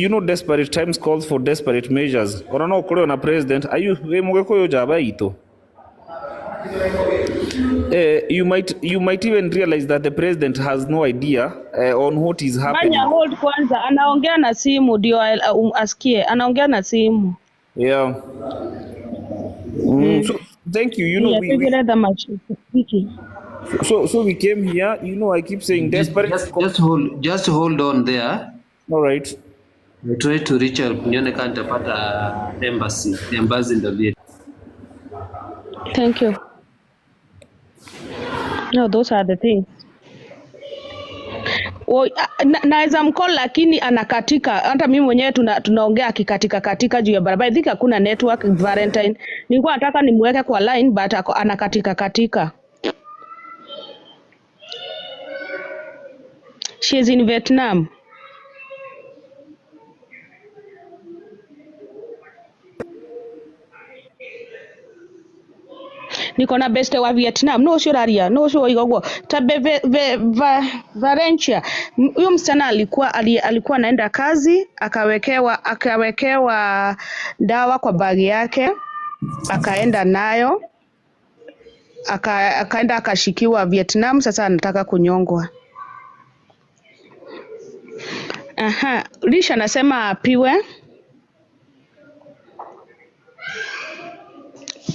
know, desperate times calls for desperate measures. Or no, Corona president, are you you might even realize that the president has no idea on what is happening. Banya hold kwanza, anaongea na simu ndio asikie, anaongea na simu. Yeah. So thank you. You know, so we came here. You know, I keep saying desperate. Just hold on there. All right. We try to reach out. Nione kama nitapata embassy ndio. Thank you. No, those are the things. Naweza mcall lakini anakatika. Hata mimi mwenyewe tunaongea akikatika juu ya barabara. I think hakuna network Valentine. Nilikuwa nataka nimweke kwa line but anakatika. She is in Vietnam. Niko na beste wa Vietnam. No sure aria. No sure igogwo. Tabe Valencia. Huyo msichana alikuwa anaenda kazi, akawekewa dawa kwa bagi yake. Akaenda nayo. Akaenda akashikiwa Vietnam, sasa anataka kunyongwa. Lisha anasema apiwe.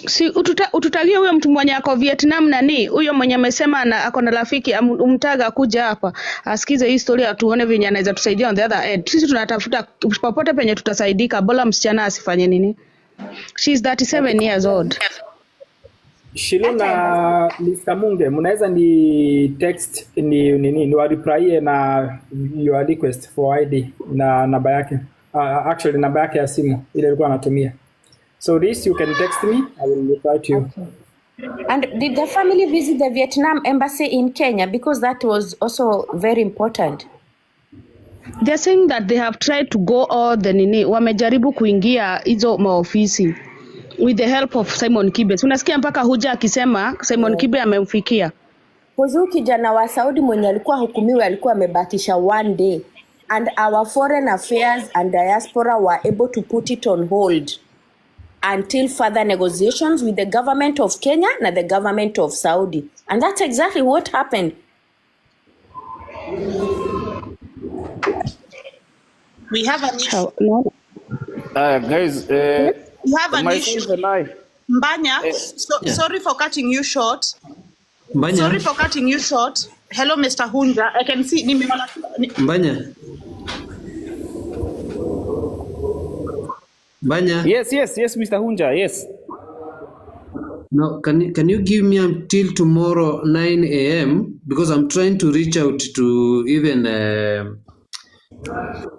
Si ututagie huyo mtu mwenye ako Vietnam nani? Huyo mwenye amesema ako na rafiki umtaga kuja hapa. Asikize hii story atuone venye anaweza tusaidia on the other end. Sisi tunatafuta popote penye tutasaidika, bora msichana asifanye nini. She is 37 years old. Shilo na Mr. Munge, mnaweza ni text ni wa reply na your request for ID na namba yake. Actually namba yake ya simu ile alikuwa anatumia. So this you can text me, I will reply to you. Okay. And did the family visit the Vietnam embassy in Kenya? Because that was also very important. They're saying that they have tried to go all the wamejaribu kuingia hizo maofisi with the help of Simon Kibe. Unasikia mpaka Huja akisema Simon Kibe amemfikia. Huyu kijana wa Saudi mwenye alikuwa hukumiwa alikuwa amebakisha 1 day, and our foreign affairs and diaspora were able to put it on hold until further negotiations with the government of Kenya and the government of Saudi. And that's exactly what happened. We have an issue. Guys, we have an issue. Mbanya, sorry for cutting you short. Mbanya. Sorry for cutting you short. Hello, Mr. Hunja. I can see. Mbanya. Banya. Yes, Mr. Hunja, yes. No, can you give me until tomorrow 9 a.m. because I'm trying to reach out to even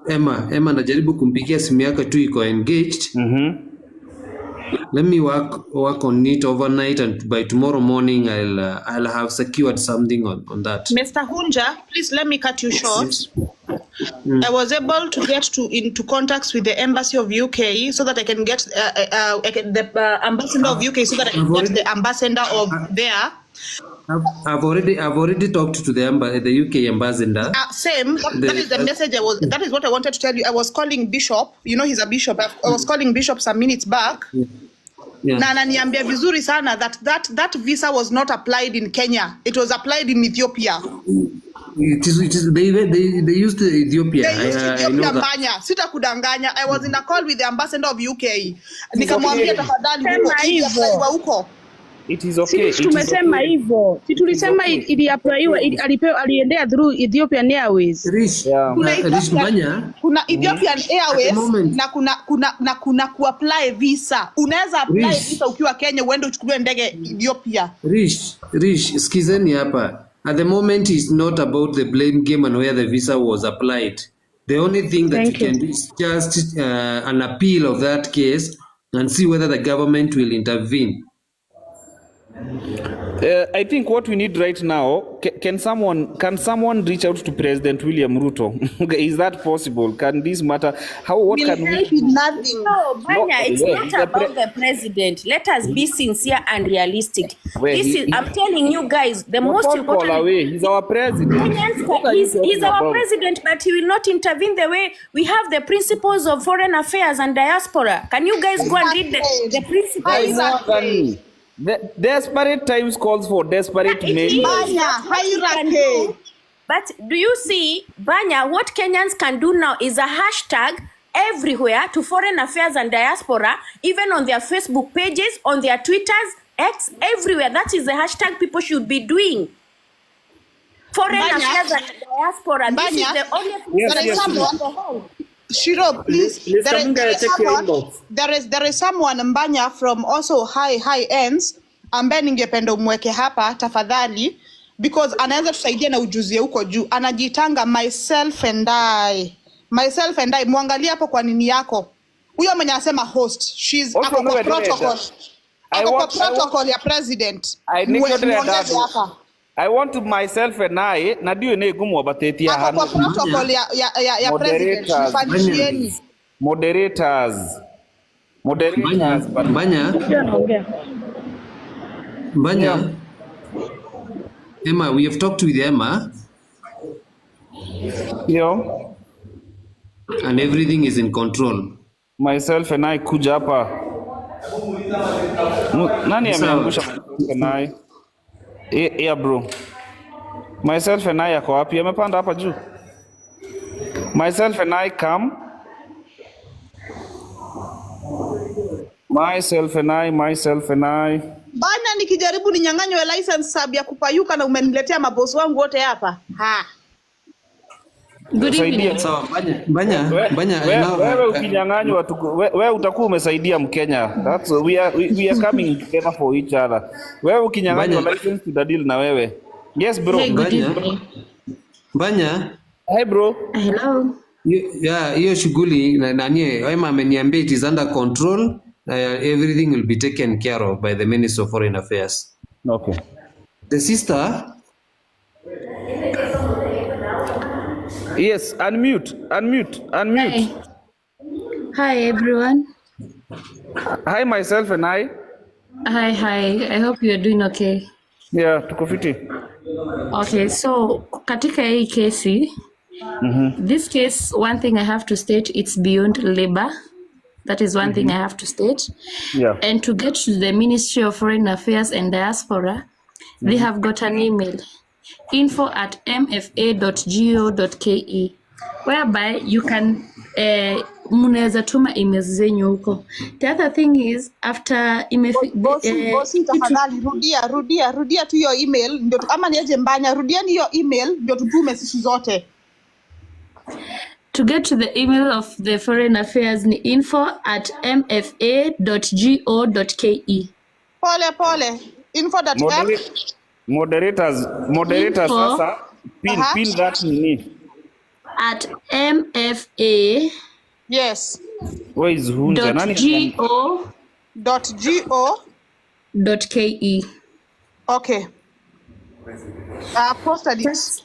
Emma najaribu kumpigia simu yake tu iko engaged. Let me work on it overnight, and by tomorrow morning I'll have secured something on that. Mr. Hunja, please let me cut you short. I was able to get into contacts with the embassy of UK so that I can get the ambassador of UK so that I can get the ambassador of there. I've already talked to the UK ambassador. Same. That is the message that is what I wanted to tell you. I was calling Bishop. You know, he's a bishop. I was calling Bishop some minutes back. Yeah. Na ananiambia vizuri sana that visa was not applied in Kenya. It was applied in Ethiopia. It is they used Ethiopia. They used Ethiopia Mbanya. Sita kudanganya. I was in a call with the ambassador of UK. Nikamwambia tafadhali huko. It is okay. Si tumesema hivyo. Si tulisema iliapply aliendea through Ethiopian Airways. Rish, Rish Banya. Kuna Ethiopian Airways na kuna kuapply visa. Unaweza apply visa ukiwa Kenya uende uchukue ndege Ethiopia. Rish, skizeni hapa. At the moment it's not about the blame game and where the visa was applied. The only thing that you can do is just an appeal of that case and see whether the government will intervene. I think what we need right now, can someone reach out to President William Ruto? Is that possible? Can this matter? What can we do? Nothing. No, Banya, it's not about the president. Let us be sincere and realistic. I'm telling you guys, the most important. He's our president. He's our president, but he will not intervene the way we have the principles of foreign affairs and diaspora. Can you guys go and read the principles? The desperate times calls for desperate measures. But do you see, Banya, what Kenyans can do now is a hashtag everywhere to foreign affairs and diaspora, even on their Facebook pages, on their Twitters, X, everywhere. That is the hashtag people should be doing. Foreign affairs and diaspora. This is the only thing Shiro, please. There is someone Mbanya from also high ends ambaye ningependa umweke hapa tafadhali, because anaweza tusaidia na ujuzi huko juu. Anajitanga myself and I. Muangalie hapo kwa nini yako. Huyo mwenye anasema host. She's ako kwa protocol. Ako kwa protocol ya president. I want to myself and I na dio ne gumu batetia hano. Ako kwa protocol ya president. Moderators. Banya. Emma, we have talked with Emma. Yeah. And everything is in control. Myself and I kuja hapa. Nani ameangusha myself and I? Yeah, bro. Myself and I yako wapi? Amepanda hapa juu. Myself and I come. Myself and I. Bana nikijaribu ninyang'anywe license sub ya kupayuka na umeniletea mabosi wangu wote hapa. Good evening. Sawa, Banya. Wewe ukinyang'anywa wewe utakuwa umesaidia Mkenya. That's we are coming together for each other. Wewe ukinyang'anywa license tutadili na wewe. Yes bro. Hey, good evening. Banya. Hey bro. Hello. Hiyo shughuli nani Emma ameniambia it is under control. Everything will be taken care of by the Minister of Foreign Affairs. Okay. The sister. Yes, unmute. Hi everyone. Hi myself and I. Hi. I hope you are doing okay. Yeah, tuko fiti. Okay, so katika hii kesi, this case, one thing I have to state, it's beyond labor. That is one thing I have to state. Yeah. And to get to the Ministry of Foreign Affairs and Diaspora, they have got an email, info@mfa.go.ke, whereby you can munaweza tuma emails zenyu huko. The other thing is after bosi tafadhali rudia tu hiyo email ndio ama niaje Mbanya, rudia hiyo email ndio tutume sisi zote. To get to the email of the Foreign Affairs ni info@mfa.go.ke. Pole. Moderators sasa pin that nini at mfa. Yes. Where is hunja nani? .go.ke. Okay. Posted it.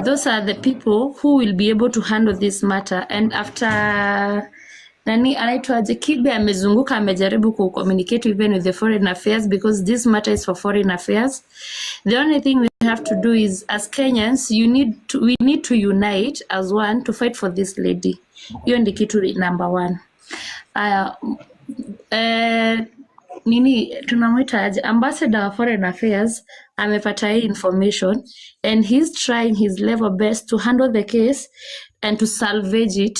Those are the people who will be able to handle this matter, and after nani anaitwaje Kibe amezunguka amejaribu ku communicate even with the Foreign Affairs, because this matter is for Foreign Affairs. The only thing we have to do is, as Kenyans, we need to unite as one to fight for this lady. Hiyo ndio kitu number one. Nini tunamwita aje, ambassador of Foreign Affairs amepata hii information and he's trying his level best to handle the case and to salvage it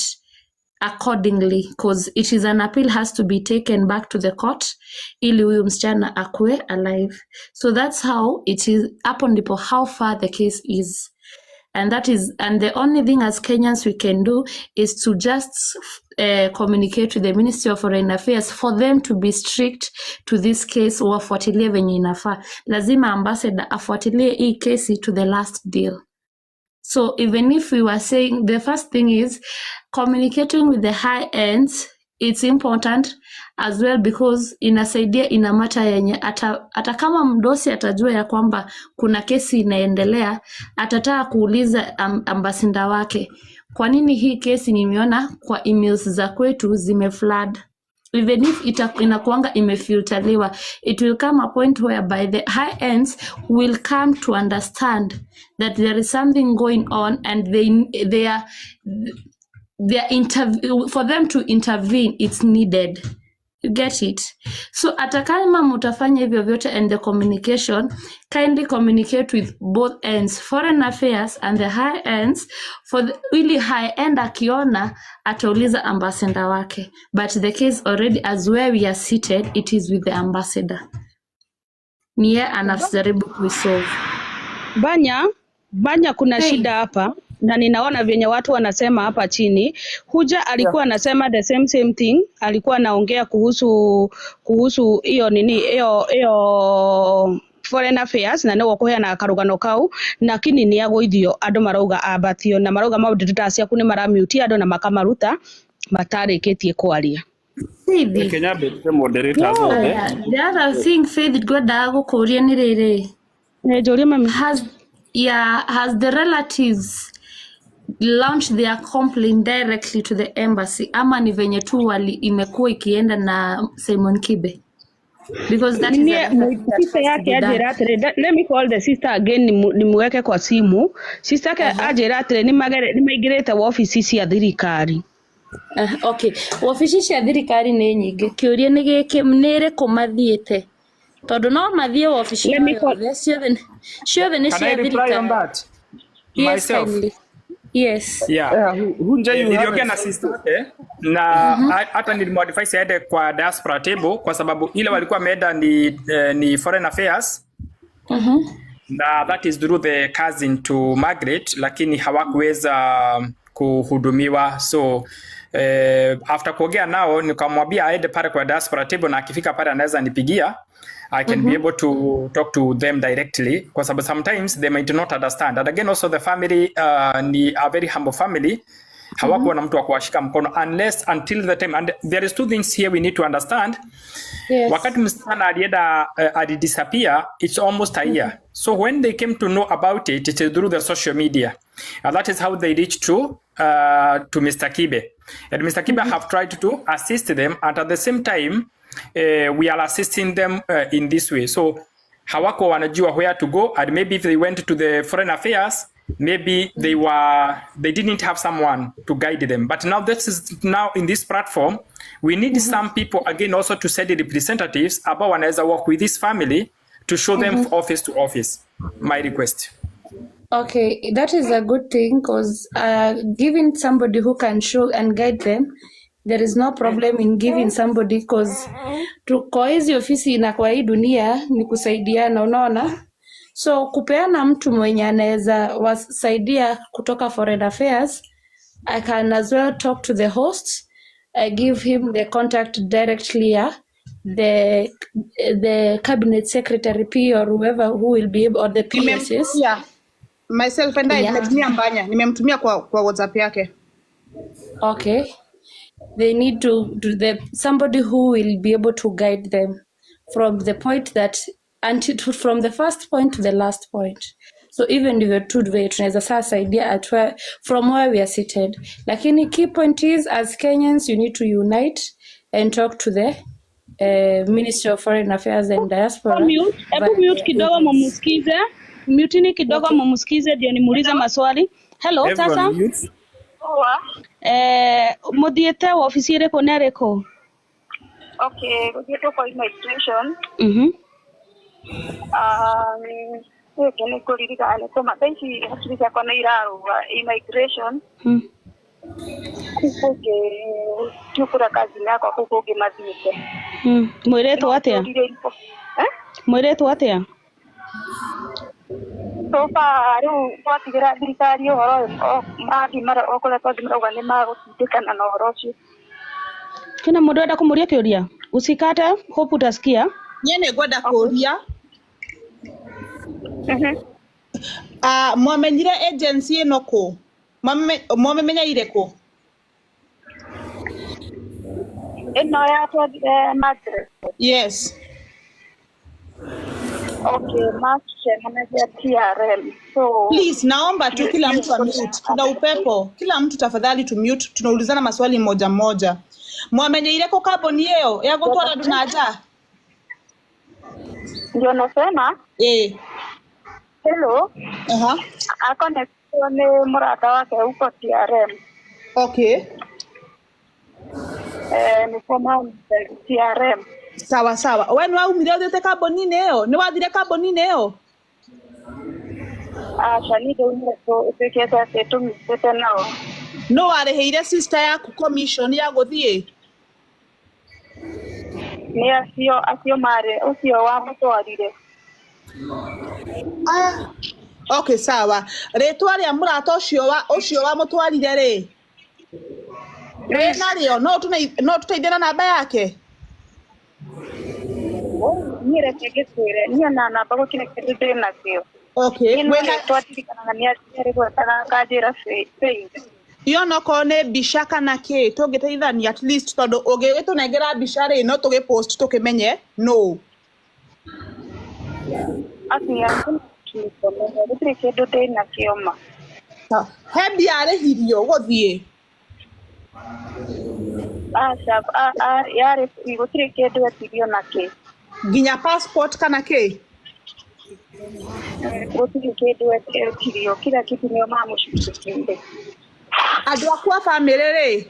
accordingly, because it is an appeal has to be taken back to the court ili huyu msichana akue alive. So that's how it is, hapo ndipo how far the case is. And the only thing as Kenyans we can do is to just communicate with the Ministry of Foreign Affairs for them to be strict to this case, wafuatilie venye inafaa. Lazima ambassador afuatilie hii kesi to the last deal. So even if we were saying, the first thing is communicating with the high ends, it's important as well, because inasaidia inamata yenye ata kama mdosi atajua ya kwamba kuna kesi inaendelea, atataka kuuliza ambasinda wake, kwa nini hii kesi nimeona kwa emails za kwetu zimeflood. Even if inakuanga imefilterliwa, it will come a point whereby the high ends will come to understand that there is something going on, and they are for them to intervene, it's needed. You get it? So atakama mutafanya hivyo vyote, and the communication, kindly communicate with both ends, Foreign Affairs and the high ends, ili high end akiona atauliza ambassador wake. But the case already, as where we are seated, it is with the ambassador. Niye anajaribu kuisolve. Banya kuna shida hapa, na ninaona venye watu wanasema hapa chini. Huja alikuwa anasema the same thing, alikuwa anaongea kuhusu hiyo nini hiyo Foreign Affairs, na no kuhea na karugano kau, lakini ni yagoithio andu marauga abatio, na marauga maundu tutacia kuni maramute andu na makamaruta matarikitie kwaria. Kenya be moderators othe. The other thing Faith gwenda gukuria ni riri. Joria mami, has the relatives launched their complaint directly to the embassy, ama ni venye tu imekuwa ikienda na Simon Kibe? Because that is sister yake ajeratre. Let me call the sister again, nimweke kwa simu. Sister yake ajeratre ni maigirete office cia thirikari. Okay, office cia thirikari ni nyingi. Kiuria ni giki nire kumathiete, tondu no mathie office ciothe ni cia thirikari. Yes, kindly. Yes. Yeah. Niliongea na sister yake na hata nilimwadvise aende kwa diaspora table, kwa sababu ile walikuwa wameenda ni Foreign Affairs. Na that is through the cousin to Margaret, lakini hawakuweza kuhudumiwa. So after kuongea nao nikamwambia aende pale kwa diaspora table, na akifika pale anaweza nipigia. I can be able to talk to them directly, because sometimes they might not understand. And again, also the family ni a very humble family. Hawakuwa na mtu wa kuwashika mkono until the time. And there is two things here we need to understand. Yes. Wakati msichana alienda disappear, it's almost a year. So when they came to know about it, it is through the social media. And that is how they reached to Mr. Kibe. And Mr. Kibe have tried to assist them, and at the same time, we are assisting them in this way. So hawako wanajua where to go, and maybe if they went to the Foreign Affairs, maybe they didn't have someone to guide them. But now in this platform, we need some people again also to send the representatives about wanaweza work with this family to show them office to office. My request. Okay, that is a good thing, because giving somebody who can show and guide them, there is no problem in giving somebody, because kwa hizi ofisi na kwa hii dunia ni kusaidiana, unaona. So kupeana mtu mwenye anaweza wasaidia kutoka Foreign Affairs, I can as well talk to the host. I give him the contact directly, the cabinet secretary P or whoever who will be able, or the PSS. Yeah. Myself and I nimemtumia Mbanya, nimemtumia kwa WhatsApp yake. Okay. They need to do somebody who will be able to guide them from the point that from the first point to the last point. So even if you're too late, tunaweza sasa idea from where we are seated. Lakini key point is, as Kenyans, you need to unite and talk to the Ministry of Foreign Affairs and Diaspora. Hebu mute kidogo mumusikize. Mutini kidogo mumusikize ndio nimuulize maswali. Hello, sasa. Muthiete ofisi iriko neriko? Okay, muthiete kwa immigration. Kene kuririkana ko mataici hakiri kwa na iraruga immigration. kukuge tukura kazi yako kukuge mazike Mwiretu atia mwiretu atia so far twatigira thirikari uhoro mathi mara okoretwo thimauga nĩ magũtindĩkana na ũhoro ũcio. Kina mũndũ enda kũmũria kĩũria usikate, hope utasikia. Niĩ nĩ ngwenda kũria mwamenyire agency ĩno kũ? Mwamenyeire kũ? Ĩno ya Margaret. Yes. Okay, manager TRM. So please naomba tu kila mtu amute. Tuna upepo. Kila mtu tafadhali tu mute. Tunaulizana maswali moja moja. Mwamenyeire ko kaboni hiyo ya gutwara dunaja? Ndio nasema? Hello. Ako ni murata wake huko TRM. Okay. Ni kama TRM. Sawa sawa. Wewe ni waumire uthete kaboni neo? Ni wathire kaboni neo? Shani ndio utekeza setu msete nao. No wareheire sister yaku commission ya guthie? Ni acio mare ucio wa mutwarire. Okay sawa. Ritwa ria murata ucio wa mutwarire ri? Wena rio no tuteithana namba yake? Mire tegetswire niyo na namba gukine kidire nakio. Okay. Wena twatirikana ni aciari gwetana kajira fe. Iyo no kone bisha kana ke tungiteithania at least tondu ungitũnengera bisha ri no tugipost tukimenye no. Atia gutire kindu ndi nakio ma. Hebi arehirio guthie. Yare gutire kindu atirio nake. Ginya passport kana ke? Gutire kindu atirio kila kitu ni mamushikinde. Andu akwa family ri?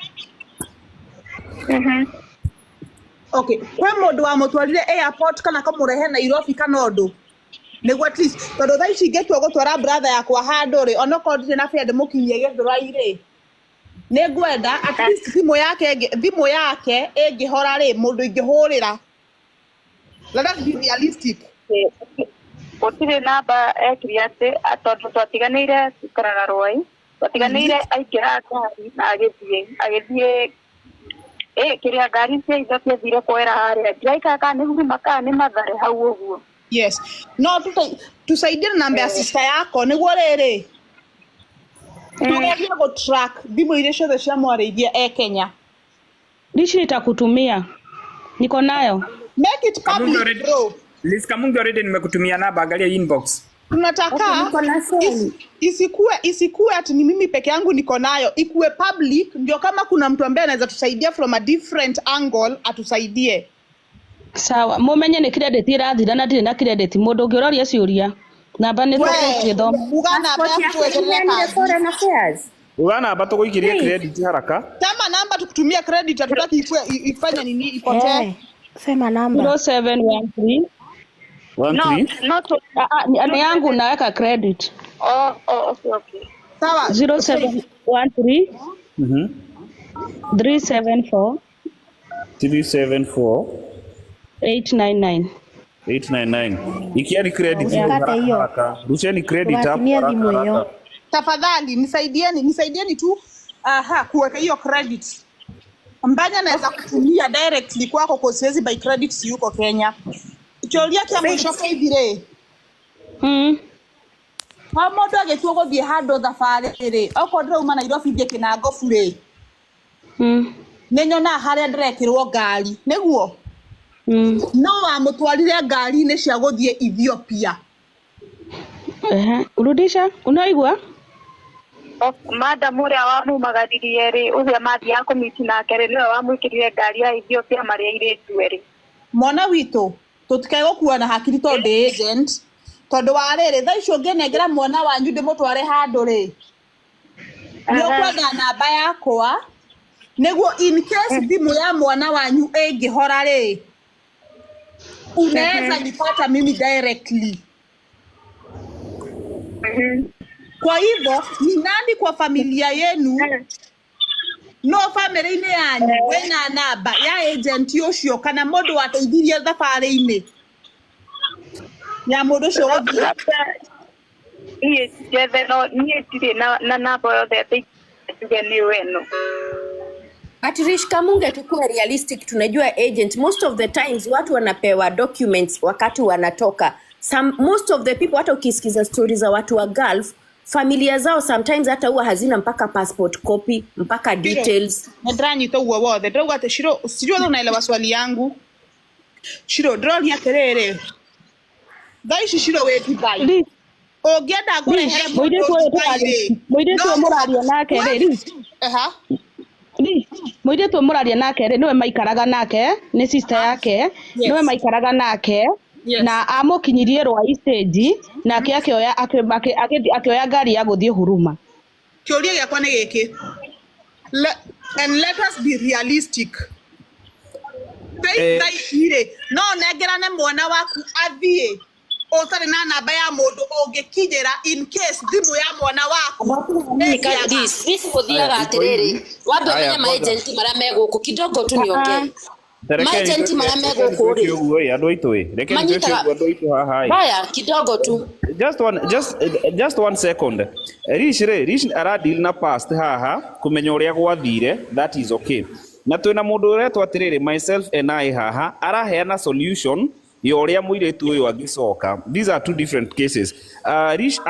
Okay, kwe mundu wa mutwarire airport kana kamurehe Nairobi kana undu? Niguo at least tondu thaa ici ingĩtua gũtwara brother yakwa handũ rĩ onokorwo ndirĩ na bia ndĩmũkinyie Gĩthũrai rĩ nĩ ngwenda at least thimũ yake ĩngĩhora rĩ mũndũ ingĩhũrĩra. Let us be realistic. Gũtirĩ namba ekire atĩ tondu twatiganĩire tukaraga Rwai twatiganĩire aingĩra ngari na agĩthiĩ kĩrĩa ngari cia indo ciathire kwera harĩa ndiraikaka nĩ huruma kana nĩ Mathare hau ũguo. Yes. No tusaidie namba ya sister yako niguo rĩrĩ tugerie go track thimũ iria ciothe cia mwarĩirie Kenya. Lishi nitakutumia. Niko nayo. Make it public bro. Liz Kamungi already nimekutumia namba, angalia inbox. Tunataka isikue ati ni mimi peke yangu niko nayo, ikuwe public ndio kama kuna mtu ambaye anaweza tusaidia from a different angle atusaidie. Sawa, mumenye ni credit irathira na ndire na credit mundu ngiroria ciuria. Namba ni tukithoma. Ugana hapa tuwekelea foreign affairs. Ugana hapa tukuikiria credit haraka. Kama namba tukutumia credit hatutaki ifanye nini ipotee. Sema namba. 0713 ni yangu naweka credit. Okay. Sawa. 0713 374 899. Ikiani credit haraka. Rusheni credit hapo. Tafadhali nisaidieni tu kuweka hiyo credit. Mbanya naweza kutumia directly kwako kwa siwezi by credit yuko Kenya. Choria kia mwisho kaibire. Hamodo agetuo guthie handu thabarĩ rĩ okorwo uma Nairobi thie Kinangofu rĩ nĩnyona harĩa ndĩrekĩrwo ngari nĩguo no wamũtwarire ngari-inĩ cia gũthie Ethiopia. Urudisha unaigua madam ũrĩa wamumagaririe rĩ ũrĩa mathiaga kũmiti nake rĩ nĩwe wamwĩkĩrire ngari ya Ethiopia marĩa airĩtu erĩ. Mwana witũ tũtikegũkua na hakiri tondũ agent tondu wa rĩrĩ thaa icio ngĩnengera mwana wanyu ndĩmũtware handũ rĩ nĩũkwenda namba yakwa nĩguo in case thimũ ya mwana wanyu ĩngĩhora rĩ unaweza nipata mimi directly. Kwa hivyo ni nani kwa familia yenu no family-inĩ yanyu wĩna namba ya agent ũcio kana mũndũ wateithirie thabarĩ-inĩ ya mũndũ ũcio gũthiĩ niĩ njethe no niĩ ndirĩ na namba yothe tuge nĩ weno. But Rish, Kamunge tukue realistic, tunajua agent most of the times watu wanapewa documents wakati wanatoka. Most of the people, hata ukisikiza stories za watu wa Gulf, familia zao sometimes hata huwa hazina mpaka passport copy, mpaka details. Ndranyita uguo wothe ndauga ati Shiro sijui unaelewa swali yangu. Shiro droni aterere thaici Shiro we Dubai ũngĩenda ngũrehere mũirĩtu mũraria nake rĩ mũirĩtu mũraria nake rĩ niwe maikaraga nake nĩ sister yake niwe maikaraga nake na amũkinyirie rwa stage nake akioya ngari ya gũthiĩ Huruma. Kĩũria gĩakwa nĩ gĩkĩ, and let us be realistic. Thaicirĩ no nengerane mwana waku athiĩ ũtarĩ na namba ya mũndũ ũngĩkinyĩra in case thimũ ya mwana waku this gũthiaga atĩrĩrĩ wambe ũmenye ma agent marĩa megũkũ kidogo tu niongee agent marĩa megũkũ rĩ andũ aitũ reke nĩtũcio andũ aitũ haha baya kidogo tu just one second. Rish aradeal na past haha kumenya ũrĩa gwathire, that is okay. Na twĩna mũndũ ũretwo atĩrĩrĩ myself and I haha araheana solution ya ũrĩa mũirĩtu ũyũ angĩcoka. These are two different cases. Rish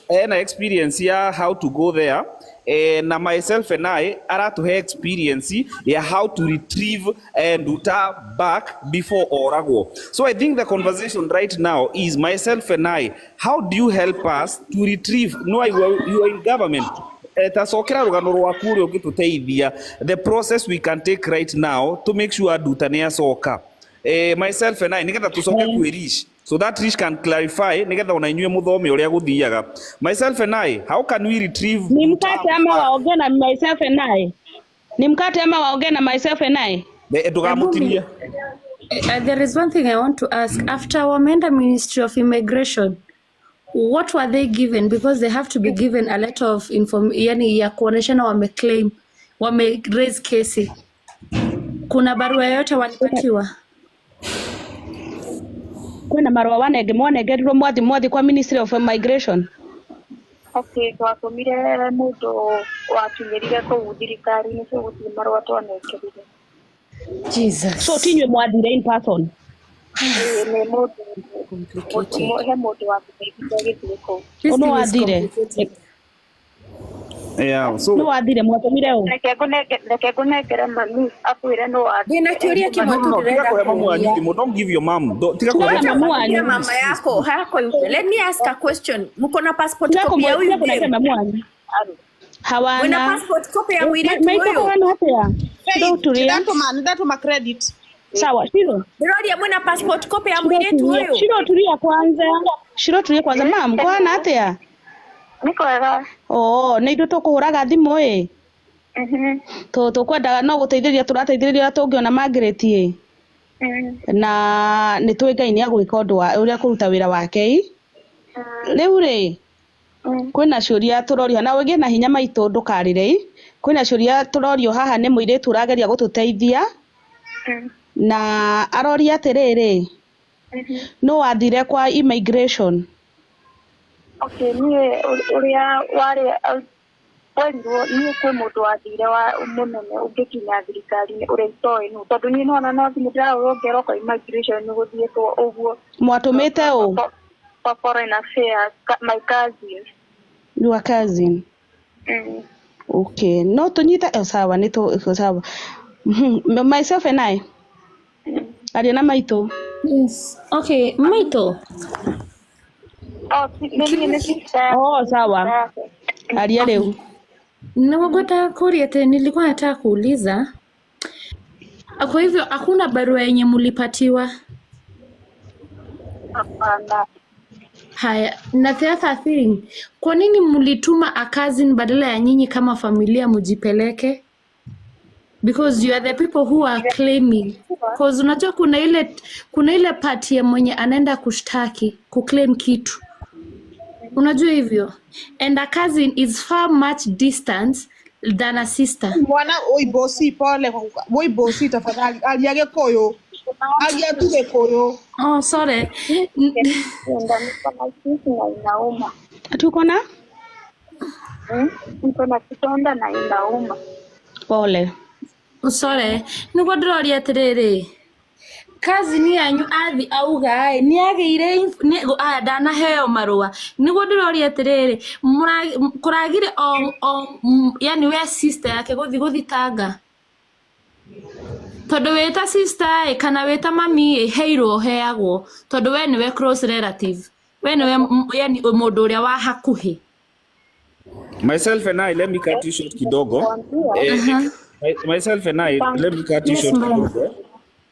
ena experience ya how to go there, na myself and I aratuhe experience ya how to retrieve Nduta back before oragwo. So I think the conversation right now is myself and I, how do you help us to retrieve? No, you are in government. Tasokera rugano rwaku rũrĩa ũngĩtũteithia, the process we can take right now to make sure Nduta nĩacoka. Myself and I nigetha tucoke kwĩ Rish so that Rish can clarify nigetha ona inyuĩ mũthome ũrĩa gũthiaga. Myself and I, how can we retrieve? Nimkate ama waongee na myself and I? Nimkate ama waongee na myself and I? Ndugamutirie. There is one thing I want to ask. After wameenda Ministry of Immigration, what were they given? Because they have to be given a lot of yani ya kuoneshana wameclaim, wame raise case. Kuna barua yote walipatiwa? Kuna marua wanengerirwo mwathi kwa Ministry of Immigration. Okay, twatumire mũndũ wakinyĩrire kũu thirikari-inĩ cio gũtirĩ marũa twanengerire. Jesus. So tinywe mwathire in person? Nĩ mũndũ he mũndũ wakinyĩrire gĩthiĩ kũu. Ono wathire? Yeah, so no wathire mwatumire u reke ngũnengere mami akwĩre no wathire. Ndĩna kĩũria kĩmwe tu ndĩrenda don't give your mom. Tika kuambia mama yako hako. Let me ask a question. Mko na passport copy ya huyu mwanamke? Hawana. Mna passport copy ya mwiritu huyo? Maiko wana hapa. Ndio tulia. Ndatuma credit. Sawa, Shiro. Ndio mna passport copy ya mwiritu huyo? Shiro tulia kwanza. Mam, kwana atia? Niko wega. Nĩ indo tũkũhũraga thimũ ĩ. Tũkwendaga no gũteithĩrĩria tũrateithĩrĩria tũngĩona Margaret ĩ. Na nĩ tũĩ Ngai nĩ agwĩka ũndũ wa ũrĩa kũruta wĩra wake ĩ. Rĩu rĩ kwĩna ciũria tũroria na wĩgie na hinya maitũ ndũkarĩre ĩ. Kwĩna ciũria tũrorio haha nĩ mũirĩtu ũrageria gũtũteithia. Na aroria atĩrĩrĩ. No wathire kwa immigration. Okay, niĩ ũrĩa warĩ werirwo niĩ kwĩ mũndũ wathire wa mũnene ũngĩkinya thirikari-inĩ ũrĩa itoĩ nũ tondũ niĩ nona no nginya ndĩrarongerwo kwa immigration nĩ gũthiĩtwo ũguo. Mwatũmĩte ũ? For foreign affairs, my cousin. Your cousin? Okay, no tũnyite sawa nĩ sawa. Myself and I. Aria na maitũ. Yes. Okay, maitũ. Sawa. Aria leo. Nawagota kuria tena nilikuwa nataka kuuliza. Kwa hivyo hakuna barua yenye mlipatiwa? Hapana. Haya, na the other thing, kwa nini mlituma a cousin badala ya nyinyi kama familia mjipeleke? Because you are the people who are claiming. Because unajua kuna ile party ya mwenye anaenda kushtaki, kuclaim kitu. Unajua hivyo? And a cousin is far much distance Dana sister. Mwana Oibosi pole Oibosi tafadhali aliage koyo. Aliage koyo. Oh, sorry. Tuko na? Niko na kitonda na inauma. Pole. Sorry. Niguo ndiroria atiriri. Kazi ni yanyu athi auga ni agire ndanaheo marua niguo ndiroria atiriri kuragire yani we sister yake guthitanga tondu weta sister kana weta mami heirwo heagwo tondu we niwe close relative we niwe yani mundu uria wa hakuhi. Myself and I, let me cut you short kidogo. Myself and I, let me cut you short kidogo.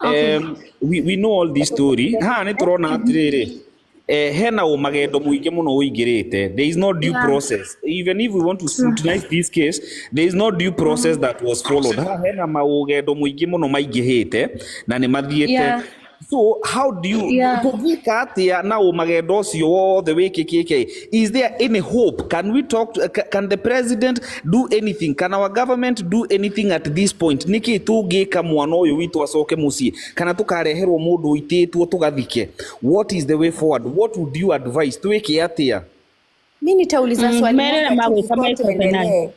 Okay. We know all this story. Ha ni turona atiriri. Hena magendo muingi muno uigirite. There is no due process. Even if we want to scrutinize this case, there is no due process that was followed. Ha hena magendo muingi muno maigihite na ni mathiete. So how do you now magendo cio the way KKK? Is there any hope? Can we talk to, can the president do anything? Can our government do anything at this point? Niki tugika mwana uyu witu acoke mucii kana tukareherwo mundu uititwo tugathike? What is the way forward? What would you advise? Tuweke atia? Mimi nitauliza swali moja.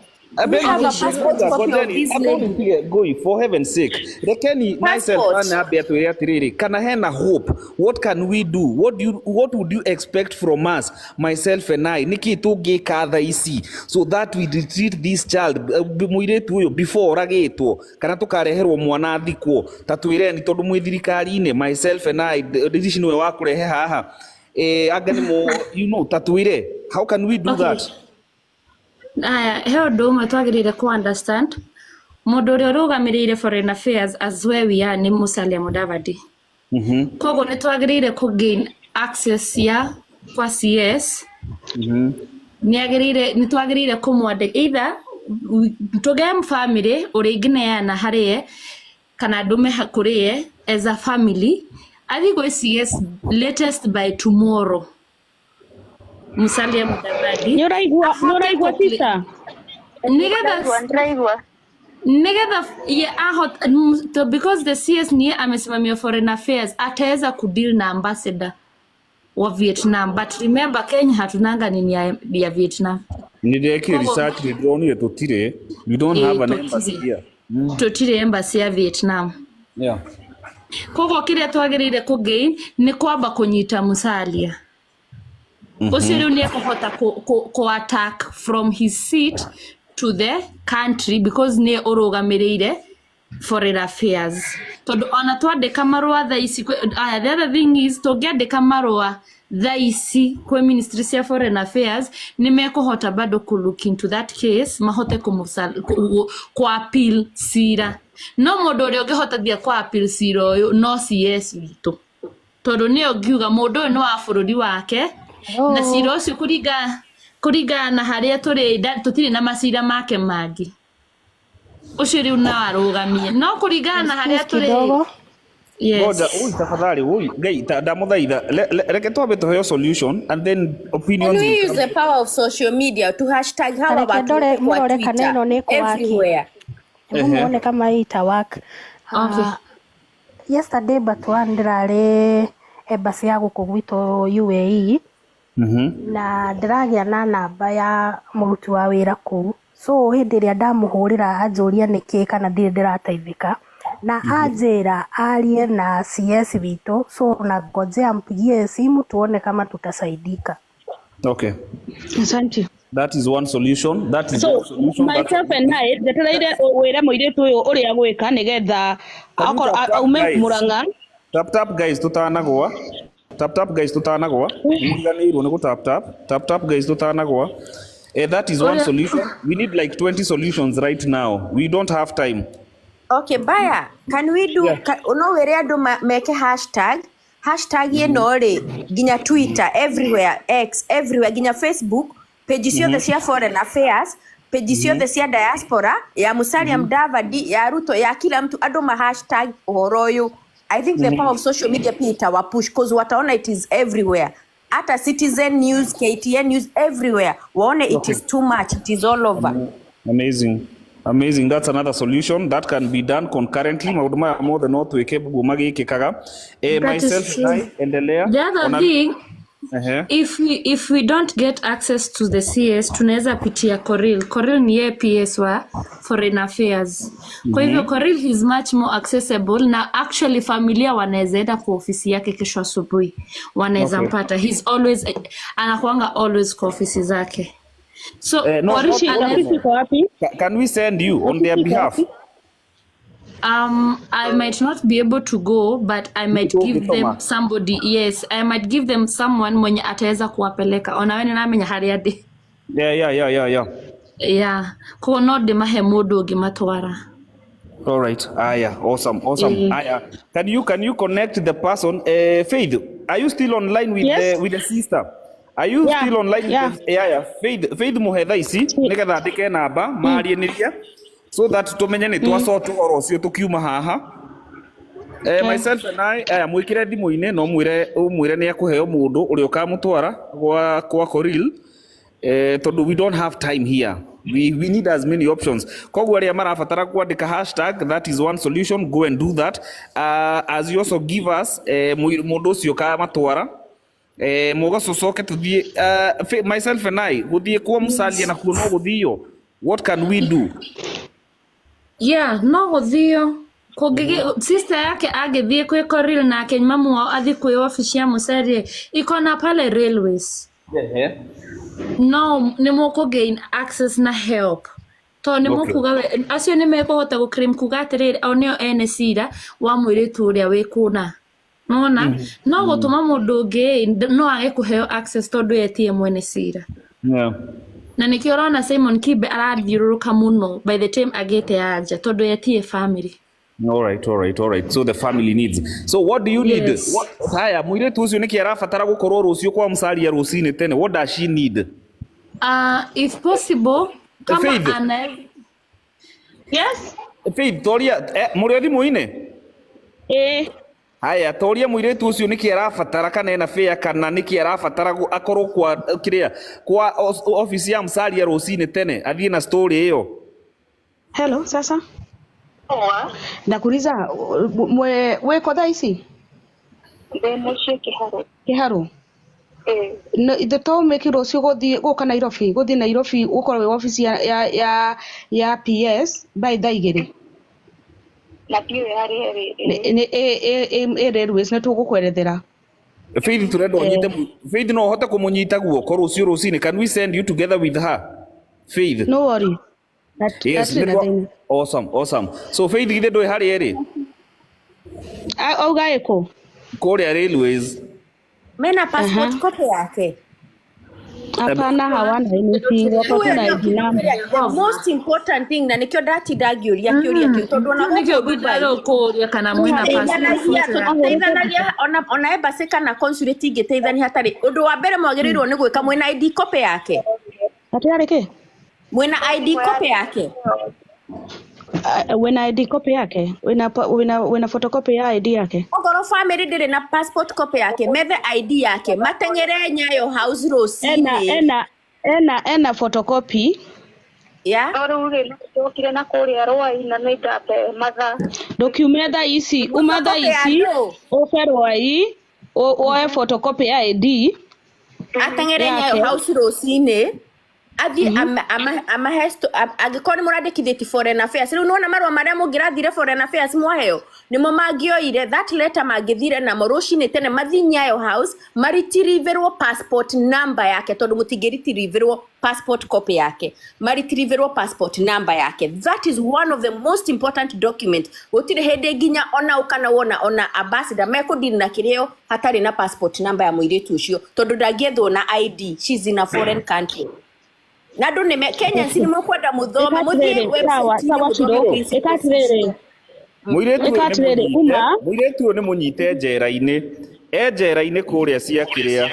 Going for heaven's sake. Rekeni myself and Abia atiriri. Kana hena hope. What can we do? What would you expect from us, myself and I? Niki tugika tha ici so that we treat this child muiretu uyu before agitwo kana tukareherwo mwana thikwo tatwire ni tondu mwithirikari ine myself and I decision we wa kurehe haha agani mo tatwire. How can we do that? Heo ndumwe twagirire ku understand mundu uria rugamirire foreign affairs as where we are ni Musalia Mudavadi. Kogo ni twagirire ku gain access ya kwa CS. Ni twagirire ku mwande either tugem family uri gineana harie kana ndume hakurie as a family athi go CS latest by tomorrow. Musalia Mudavadi Nyoraigwa sister Nigetha because the CS ni amesimamia foreign affairs ataweza kudeal na ambassador wa Vietnam, but remember Kenya hatunanga nini ya Vietnam. Nideki research ni drone tutire, we don't have an embassy here. Tutire embassy ya Vietnam. Kogo kile twagirire ku gain ni kwamba kunyita Musalia. Usiru ni kuhota ko attack from his seat to the country because ne urugamirire foreign affairs. Tondu ona twandika marua tha ici the other thing is to get the marua tha ici kwe ministry cia foreign affairs ni mekuhota bado ku look into that case mahote ku appeal sira. No mundu uri ungihota thia ku appeal sira uyu no CS witu. Tondu ni ongiuga mundu uyu no wa bururi wake. Na sira ucio kuriga na haria tutiri na masira make mangi ucio riu na arugamie no kuriga na haria turi Boda tafadhali ngai ndamuthaitha reke twambe tuheyo solution and then opinions. Can we use the power of social media to hashtag hawa watu kwa Twitter everywhere? Muone kama itawak. Yesterday batwa ndirare embassy ya guku gwitu UAE. Na ndiragia na namba ya muruti wa wira kuu, so hindi ria ndamuhurira anjuria niki kana ndirateithika na anjira arie na CS witu, so na ngojea mpigie simu tuone kama tutasaidika. Okay, asante. That is one solution. That is one solution. Myself and I ndetereire wira muiretu uyu uria gwika nigetha aume Murang'a. Tap guys tutanagwa. Tap guys tutanagwa. Muganirwo ni tap guys tutanagwa. That is one solution. We need like 20 solutions right now. We don't have time. Okay, Baya, can we do uno were andu make hashtag ino ri ginya Twitter everywhere, X everywhere, ginya Facebook page cio the cia foreign affairs, page cio the cia diaspora ya Musalia Mudavadi ya Ruto ya kila mtu andu ma hashtag uhoro uyu. I think the power of social media pita wa push because wataona it is everywhere. Ata Citizen News, KTN News, everywhere. Waone it is too much. It is all over. Amazing. Amazing. That's another solution that can be done concurrently. Maundu maya mothe no twike bugu magikikaga. Myself and I endelea. The other thing, if we don't get access to the CS, tunaweza pitia Coril. Coril ni yeye PS wa Foreign Affairs. Kwa hivyo Coril is much more accessible na actually familia wanaweza enda kwa ofisi yake kesho asubuhi. Wanaweza mpata. He's always anakuanga always kwa ofisi zake. So can we send you on their behalf? I might not be able to go, but I might give them somebody. Yes, I might give them someone mwenye ataweza kuwapeleka. Onaweni na menya hali adi. Yeah. Kwa no de mahe modo gimatwara. All right. Aya, awesome. Aya, can you connect the person? Faith, are you still online with the sister? Are you still online? Faith muhetha ici nigetha ndike namba marieniria so that tumenye ni twacotu oro ucio tukiuma haha. Myself and I mwikire thimu-ini no mwire ni akuheo mundu uri ukamutwara kwa Coril tondu we don't have time here. We need as many options. Koguo aria marabatara kwandika hashtag, that is one solution. Go and do that. As you also give us mundu ucio kamatwara mugacocoke tuthie myself and I guthie kwa musalia na kuno guthio. What can we do? No guthio kugige sister yake agethie kwe Coril na mamu wao athi kwe office ya musalia ikona pale railways. No ni moko gain access na help to ni mukuga acio ni mekuhota gu claim kuga atiriri onio ene cira wa mwiritu uria wikuna nona no gutuma mundu ngi no age kuheo access tondu yetie mwene cira na nikio rona Simon Kibe arathiururuka muno by the time agete anja tondu yetie family. All right. So the family needs. So what do you need? Haya mwiritu ucio niki arabatara gukorwo rucio kwa musalia rucini tene. What does she need? If possible, come on. Yes. Faith, toria muri thimu-ini? Haya, toria mwiritu ucio niki arabatara kana ena fare kana niki arabatara akorwo kwa kiria kwa office ya musalia rucini tene athie na story iyo. Hello, sasa. Ndakuuliza weko thaa ici? Muciĩ Kĩharũ. No ithetũ mekirwo cio gũka Nairobi, gũthiĩ Nairobi gũkorwo wĩ office ya PS by thaa 2. Na ndiũĩ harĩa railways nĩ tũgũkwerethera. Faith turenda unyite Faith no hote kumunyita guoko rucio rucini. Can we send you together with her? Faith. No worry. Yes, awesome. So Faith githe ndoi hari eri? Auga eko. Korea railways. Mena passport copy yake. Hapana, hawana NC wako na ID number. The most important thing na nikio dati dagiuria kiuria tondu na nikio bidalo kuria kana mwina passport. Ona embassy kana consulate igiteithania hatari. Undu wa mbere mwagirirwo ni gwika mwina ID copy yake. Atari ke? Mwina ID copy yake. Wena ID copy yake, wena photocopy ya ID yake. Ogoro family ndire na passport copy yake, methe ID yake, matengere Nyayo House Rosini. Ena photocopy. Orure ndokire na kuria rwai na nĩndape matha. Document ici, umatha ici, oferwai, oe photocopy ya ID. Atengere Nyayo House Rosini. Athi amahesto agikoni muradikithiti Foreign Affairs riu nona marwa maria mungirathire Foreign Affairs mwaheo nimo mangioire that letter magithire na morucini tene mathi Nyayo House maritiriverwo passport number yake tondu mutingiritirverwo passport copy yake maritiriverwo passport number yake. That is one of the most important document. Gutire hende ginya ona ukana wona ona ambassador mekudini na kireo hatari na passport number ya muiritu ucio tondu ndangethwo na ID. She's in a foreign country. Nadu ni Kenya sini mkwenda muthoma muthie website ekatirere muiretu ni munyite njera-ini njera-ini kuria cia kiria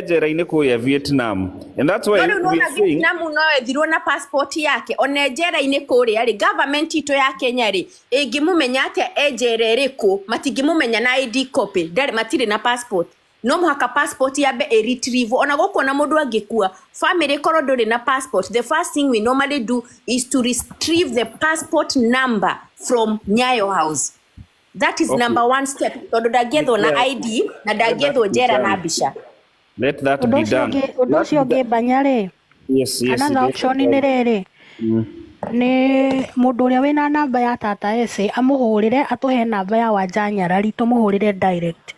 njera-ini kuria Vietnam, and that's why we saying Vietnam no ethirwo na passport yake one njera-ini kuria ri government ito ya Kenya ri ingimumenya atia njera iriku matingimumenya na ID copy ndari matire na passport no muhaka passport yabe retrieve ona gũkũ na mũndũ angĩkua family korwo ndũrĩ na passport the first thing we normally do is to retrieve the passport number from Nyayo House. That is number one step tondũ ndangĩethwo na ID na ndangĩethwo njera na mbica. Let that be done. Ũndũ ũcio ũngĩ Banyarĩ. Yes. Another option nĩ rĩrĩ. Nĩ mũndũ ũrĩa wĩna namba ya Tata Ese amũhũrĩre atũhe namba ya Wanja Nyarari tũmũhũrĩre direct.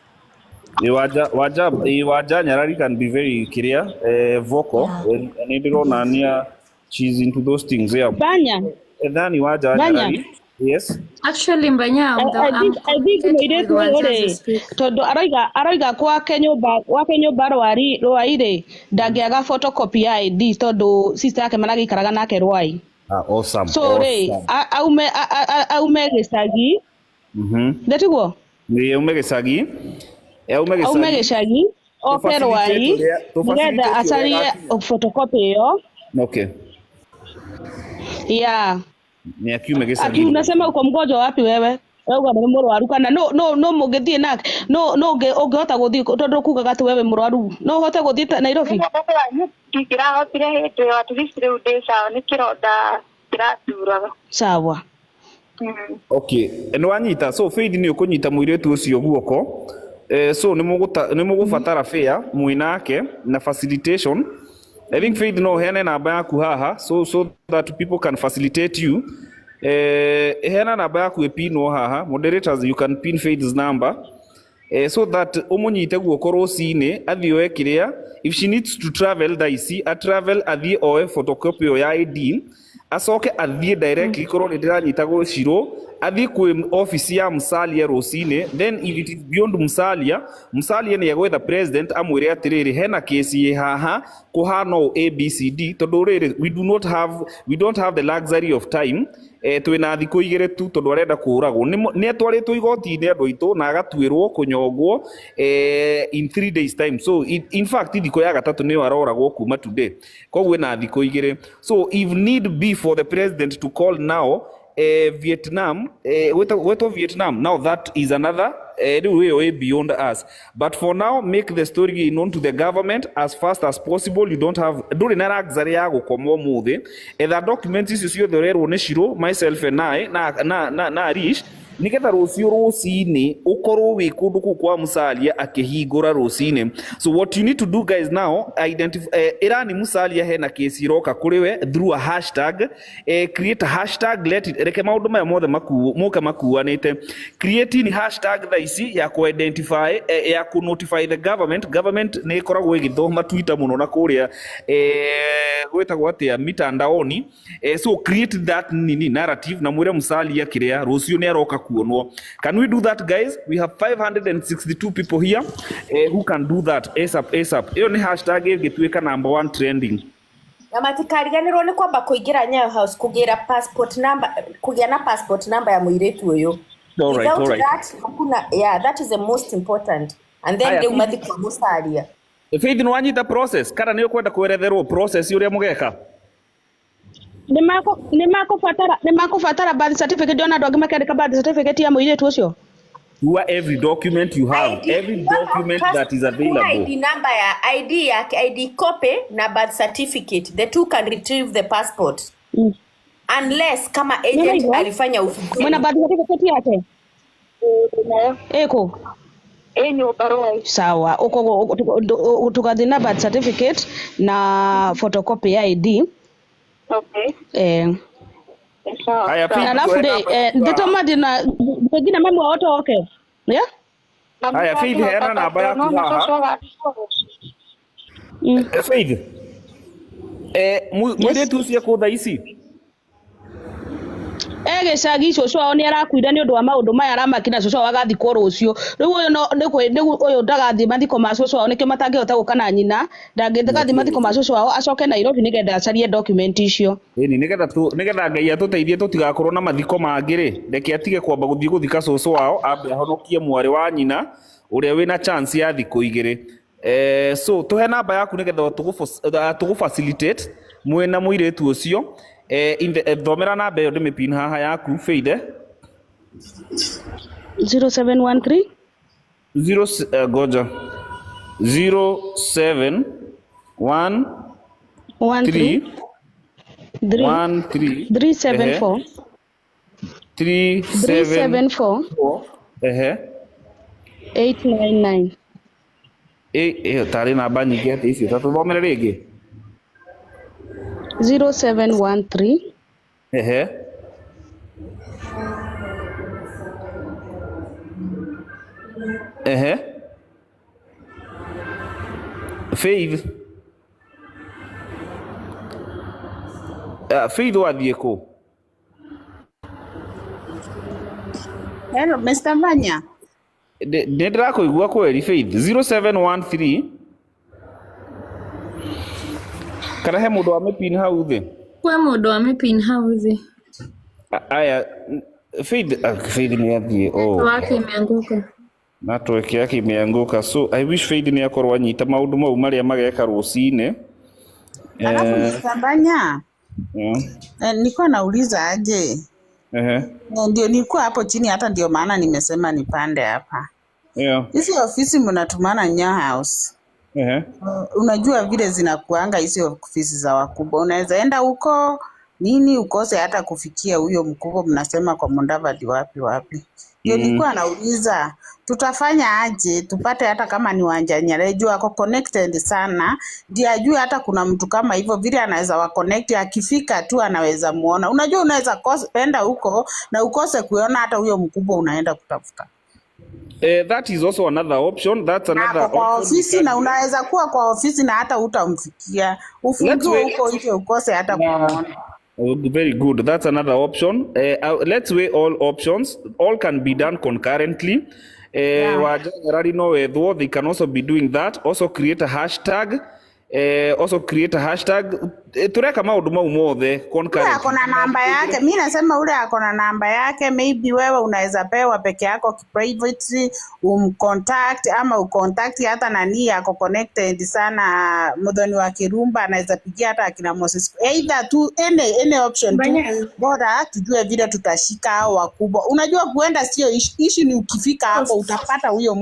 Wanja Nyarari can be very clear, vocal, and nĩndĩrona she's into those things. Yeah. Banya. Ethani Wanja Nyarari. Yes. Actually Mbanya, I think mũirĩtu ũyũ tondũ aroiga gwake nyũmba Rwai ndangĩaga photocopy ya ID tondũ sister yake maragĩikaraga nake Rwai. Awesome. So aume gĩcagi. Ndetiguo? Aume gĩcagi. Aume gĩcagi. Oke Rwai. Nĩgetha acarie photocopy ĩyo. Okay. Yeah. Ni akiume gĩcagi. Aki unasema uko mgonjwa wapi wewe? Wewe ni mũrwaru kana no mũngĩthiĩ nake no ũngĩhota gũthiĩ tondũ kugaga tu wewe mũrwaru no ũhote gũthiĩ Nairobi? Ndingĩrahotire hĩndĩ ĩyo at least rĩu ndĩ sawa nĩ kĩronda kĩraturaga. Sawa. Okay, nĩwanyita so Faith nĩ ũkũnyita mũirĩtu ũcio guoko. So nĩ mũgũbatara fare mwĩnake na facilitation. I think Faith no hene namba yaku haha so that people can facilitate you. Hena namba yaku ĩpinwo haha. Moderators, you can pin Faith's number so that ũmũnyite guoko rũcinĩ athiĩ oe kĩrĩa. If she needs to travel daici a travel athiĩ oe photocopy ya ID acoke athiĩ directly korwo nĩ ndĩranyita gũcirwo athiĩ kwĩ office ya Musalia rũcinĩ. Then if it is beyond Musalia nĩ egwetha president amwĩre atĩrĩrĩ hena kesi haha kũhana ABCD tondũ rĩrĩ we don't have the luxury of time. Twĩna thikũ igĩrĩ tu tondũ arenda kũragwo nĩ atwarĩtwo igoti-inĩ andũ aitũ na agatuĩrwo kũnyongwo in 3 days time. So in fact thikũ ya gatatũ nĩyo aroragwo kuma today, koguo na thikũ igĩrĩ. So if need be for the president to call now Vietnam, Vietnam, now that is another way beyond us. But for now, make the story known to the government as fast as possible. You don't have during na luxury ya gũkomwo mũthĩ. The documents icio ciothe ũrerwo nĩ Shiro, myself and I na Rish nigetha rũciũ rũcinĩ ũkorwo wĩ kũndũ kũu kwa Musalia akĩhingũra rũcinĩ. So what you need to do guys now, identify Irani Musalia hena kesi iroka kũrĩ we through a hashtag. Create a hashtag, reke maũndũ maya mothe mũka makuanĩte. Creating hashtag tha ici ya ku-identify ya ku-notify the government. Government nĩ ĩkoragwo ĩgĩthoma Twitter mũno na kũrĩa gwĩtagwo atĩa mitandaoni. So create that narrative na mwĩre Musalia kĩrĩa rũciũ nĩ aroka kuonwo. Can we do that guys? We have 562 people here who can do that ASAP. Hiyo ni hashtag ĩgĩtuĩka number 1 trending. Na matikariganĩrwo nĩ kwamba kũingĩra Nyayo House kũgĩra passport number, kũgĩa na passport number ya mũirĩtu ũyũ. Without that, that is the most important. And then they umathi kwa Musalia. Faith nĩ wanyita process kana nĩ ũkwenda kweretherwo process ũrĩa mũgeka? Nĩmakũbatara birth certificate ndona andũ angĩ makĩandĩka birth certificate ya mũirĩtu ũcio. You are every document you have, every document that is available. ID number ya ID yake, ID copy na birth certificate. The two can retrieve the passport. Unless kama agent alifanya ufikizi. Mwana birth certificate yake? Eko. Nyũmba Rwai. Sawa, uko tukathi na birth certificate na photocopy ya ID. Okay. Alafu nditoma dina ngina mambo wote okay. Yeah? Haya Faith hena namba yaku haha. Faith. Mũirĩtu ũcio kũ thaa ici? Gĩcagi cũcũ wao nĩ arakuire nĩ ũndũ wa maũndũ maya aramakina cũcũ wao agathikwo rũciũ. Rĩu ũyũ ndagathiĩ mathiko ma cũcũ wao nĩkĩo matangĩhota gũka na nyina. Ndangĩgathiĩ mathiko ma cũcũ wao acoke Nairobi nĩgetha acarie document icio. Nĩgetha Ngai atũteithie tũtigakorwo na mathiko mangĩ rĩ. Reke atige kwamba gũthiĩ gũthika cũcũ wao ambe ahonokie mwarĩ wa nyina ũrĩa wĩna chance ya thikũ igĩrĩ. So tũhe namba yaku nĩgetha tũgũ-facilitate mwena mũirĩtu ũcio. Thomera namba ĩyo ndĩmĩpin haha yaku Faith. 0713 goja 0713 374 899. Tari namba nyingĩ atĩ icio tatuthomere rĩngĩ 0713 Faith Faith wathiĩ kũ? Hello, Mr. Banya. Nĩndĩrakũigua kweri Faith. 0713 kana he mũndũ wa mĩpin hau thĩ? Kwĩ mũndũ wa mĩpin hau thĩ. Aya Faith nĩathiĩ. Wake imeanguka. Network yake imeanguka. So I wish Faith nĩakorwo anyita maũndũ mau marĩa mageka rũcinĩ. Alafu Mr. Banya. Nilikuwa nauliza aje. Ndio nilikuwa hapo chini, hata ndio maana nimesema nipande hapa. Hizi ofisi mnatumana Nya House. Unajua vile zinakuanga hizi ofisi za wakubwa. Unaweza enda huko nini ukose hata kufikia huyo mkubwa, mnasema kwa Mudavadi wapi. Ndio nilikuwa nauliza tutafanya aje tupate hata kama ni Wanjanyara, juu ako connected sana, ndio ajue hata kuna mtu kama hivyo vile anaweza wa connect, akifika tu anaweza muona. Unajua unaweza enda huko na ukose kuona hata huyo mkubwa unaenda kutafuta. That is also another option. That's another option. Kwa ofisi na unaweza kuwa kwa ofisi na hata utamfikia. Ufungue huko nje ukose hata kuona. Very good. That's another option. Let's weigh all options. All can be done concurrently. Wajanyarari no wethwo, they can also be doing that. Also create a hashtag. Tureka maundu mau mothe concurrently. Ako na namba yake. Mimi nasema ule ako na namba yake, maybe wewe unaweza pewa peke yako privately, contact ama ucontact hata nani yako connected sana, Muthoni wa Kirumba anaweza pigia hata akina Moses. Either tu any option tu. Bora tujue vile tutashika hao wakubwa. Unajua kuenda sio issue, ni ukifika hapo utapata huyo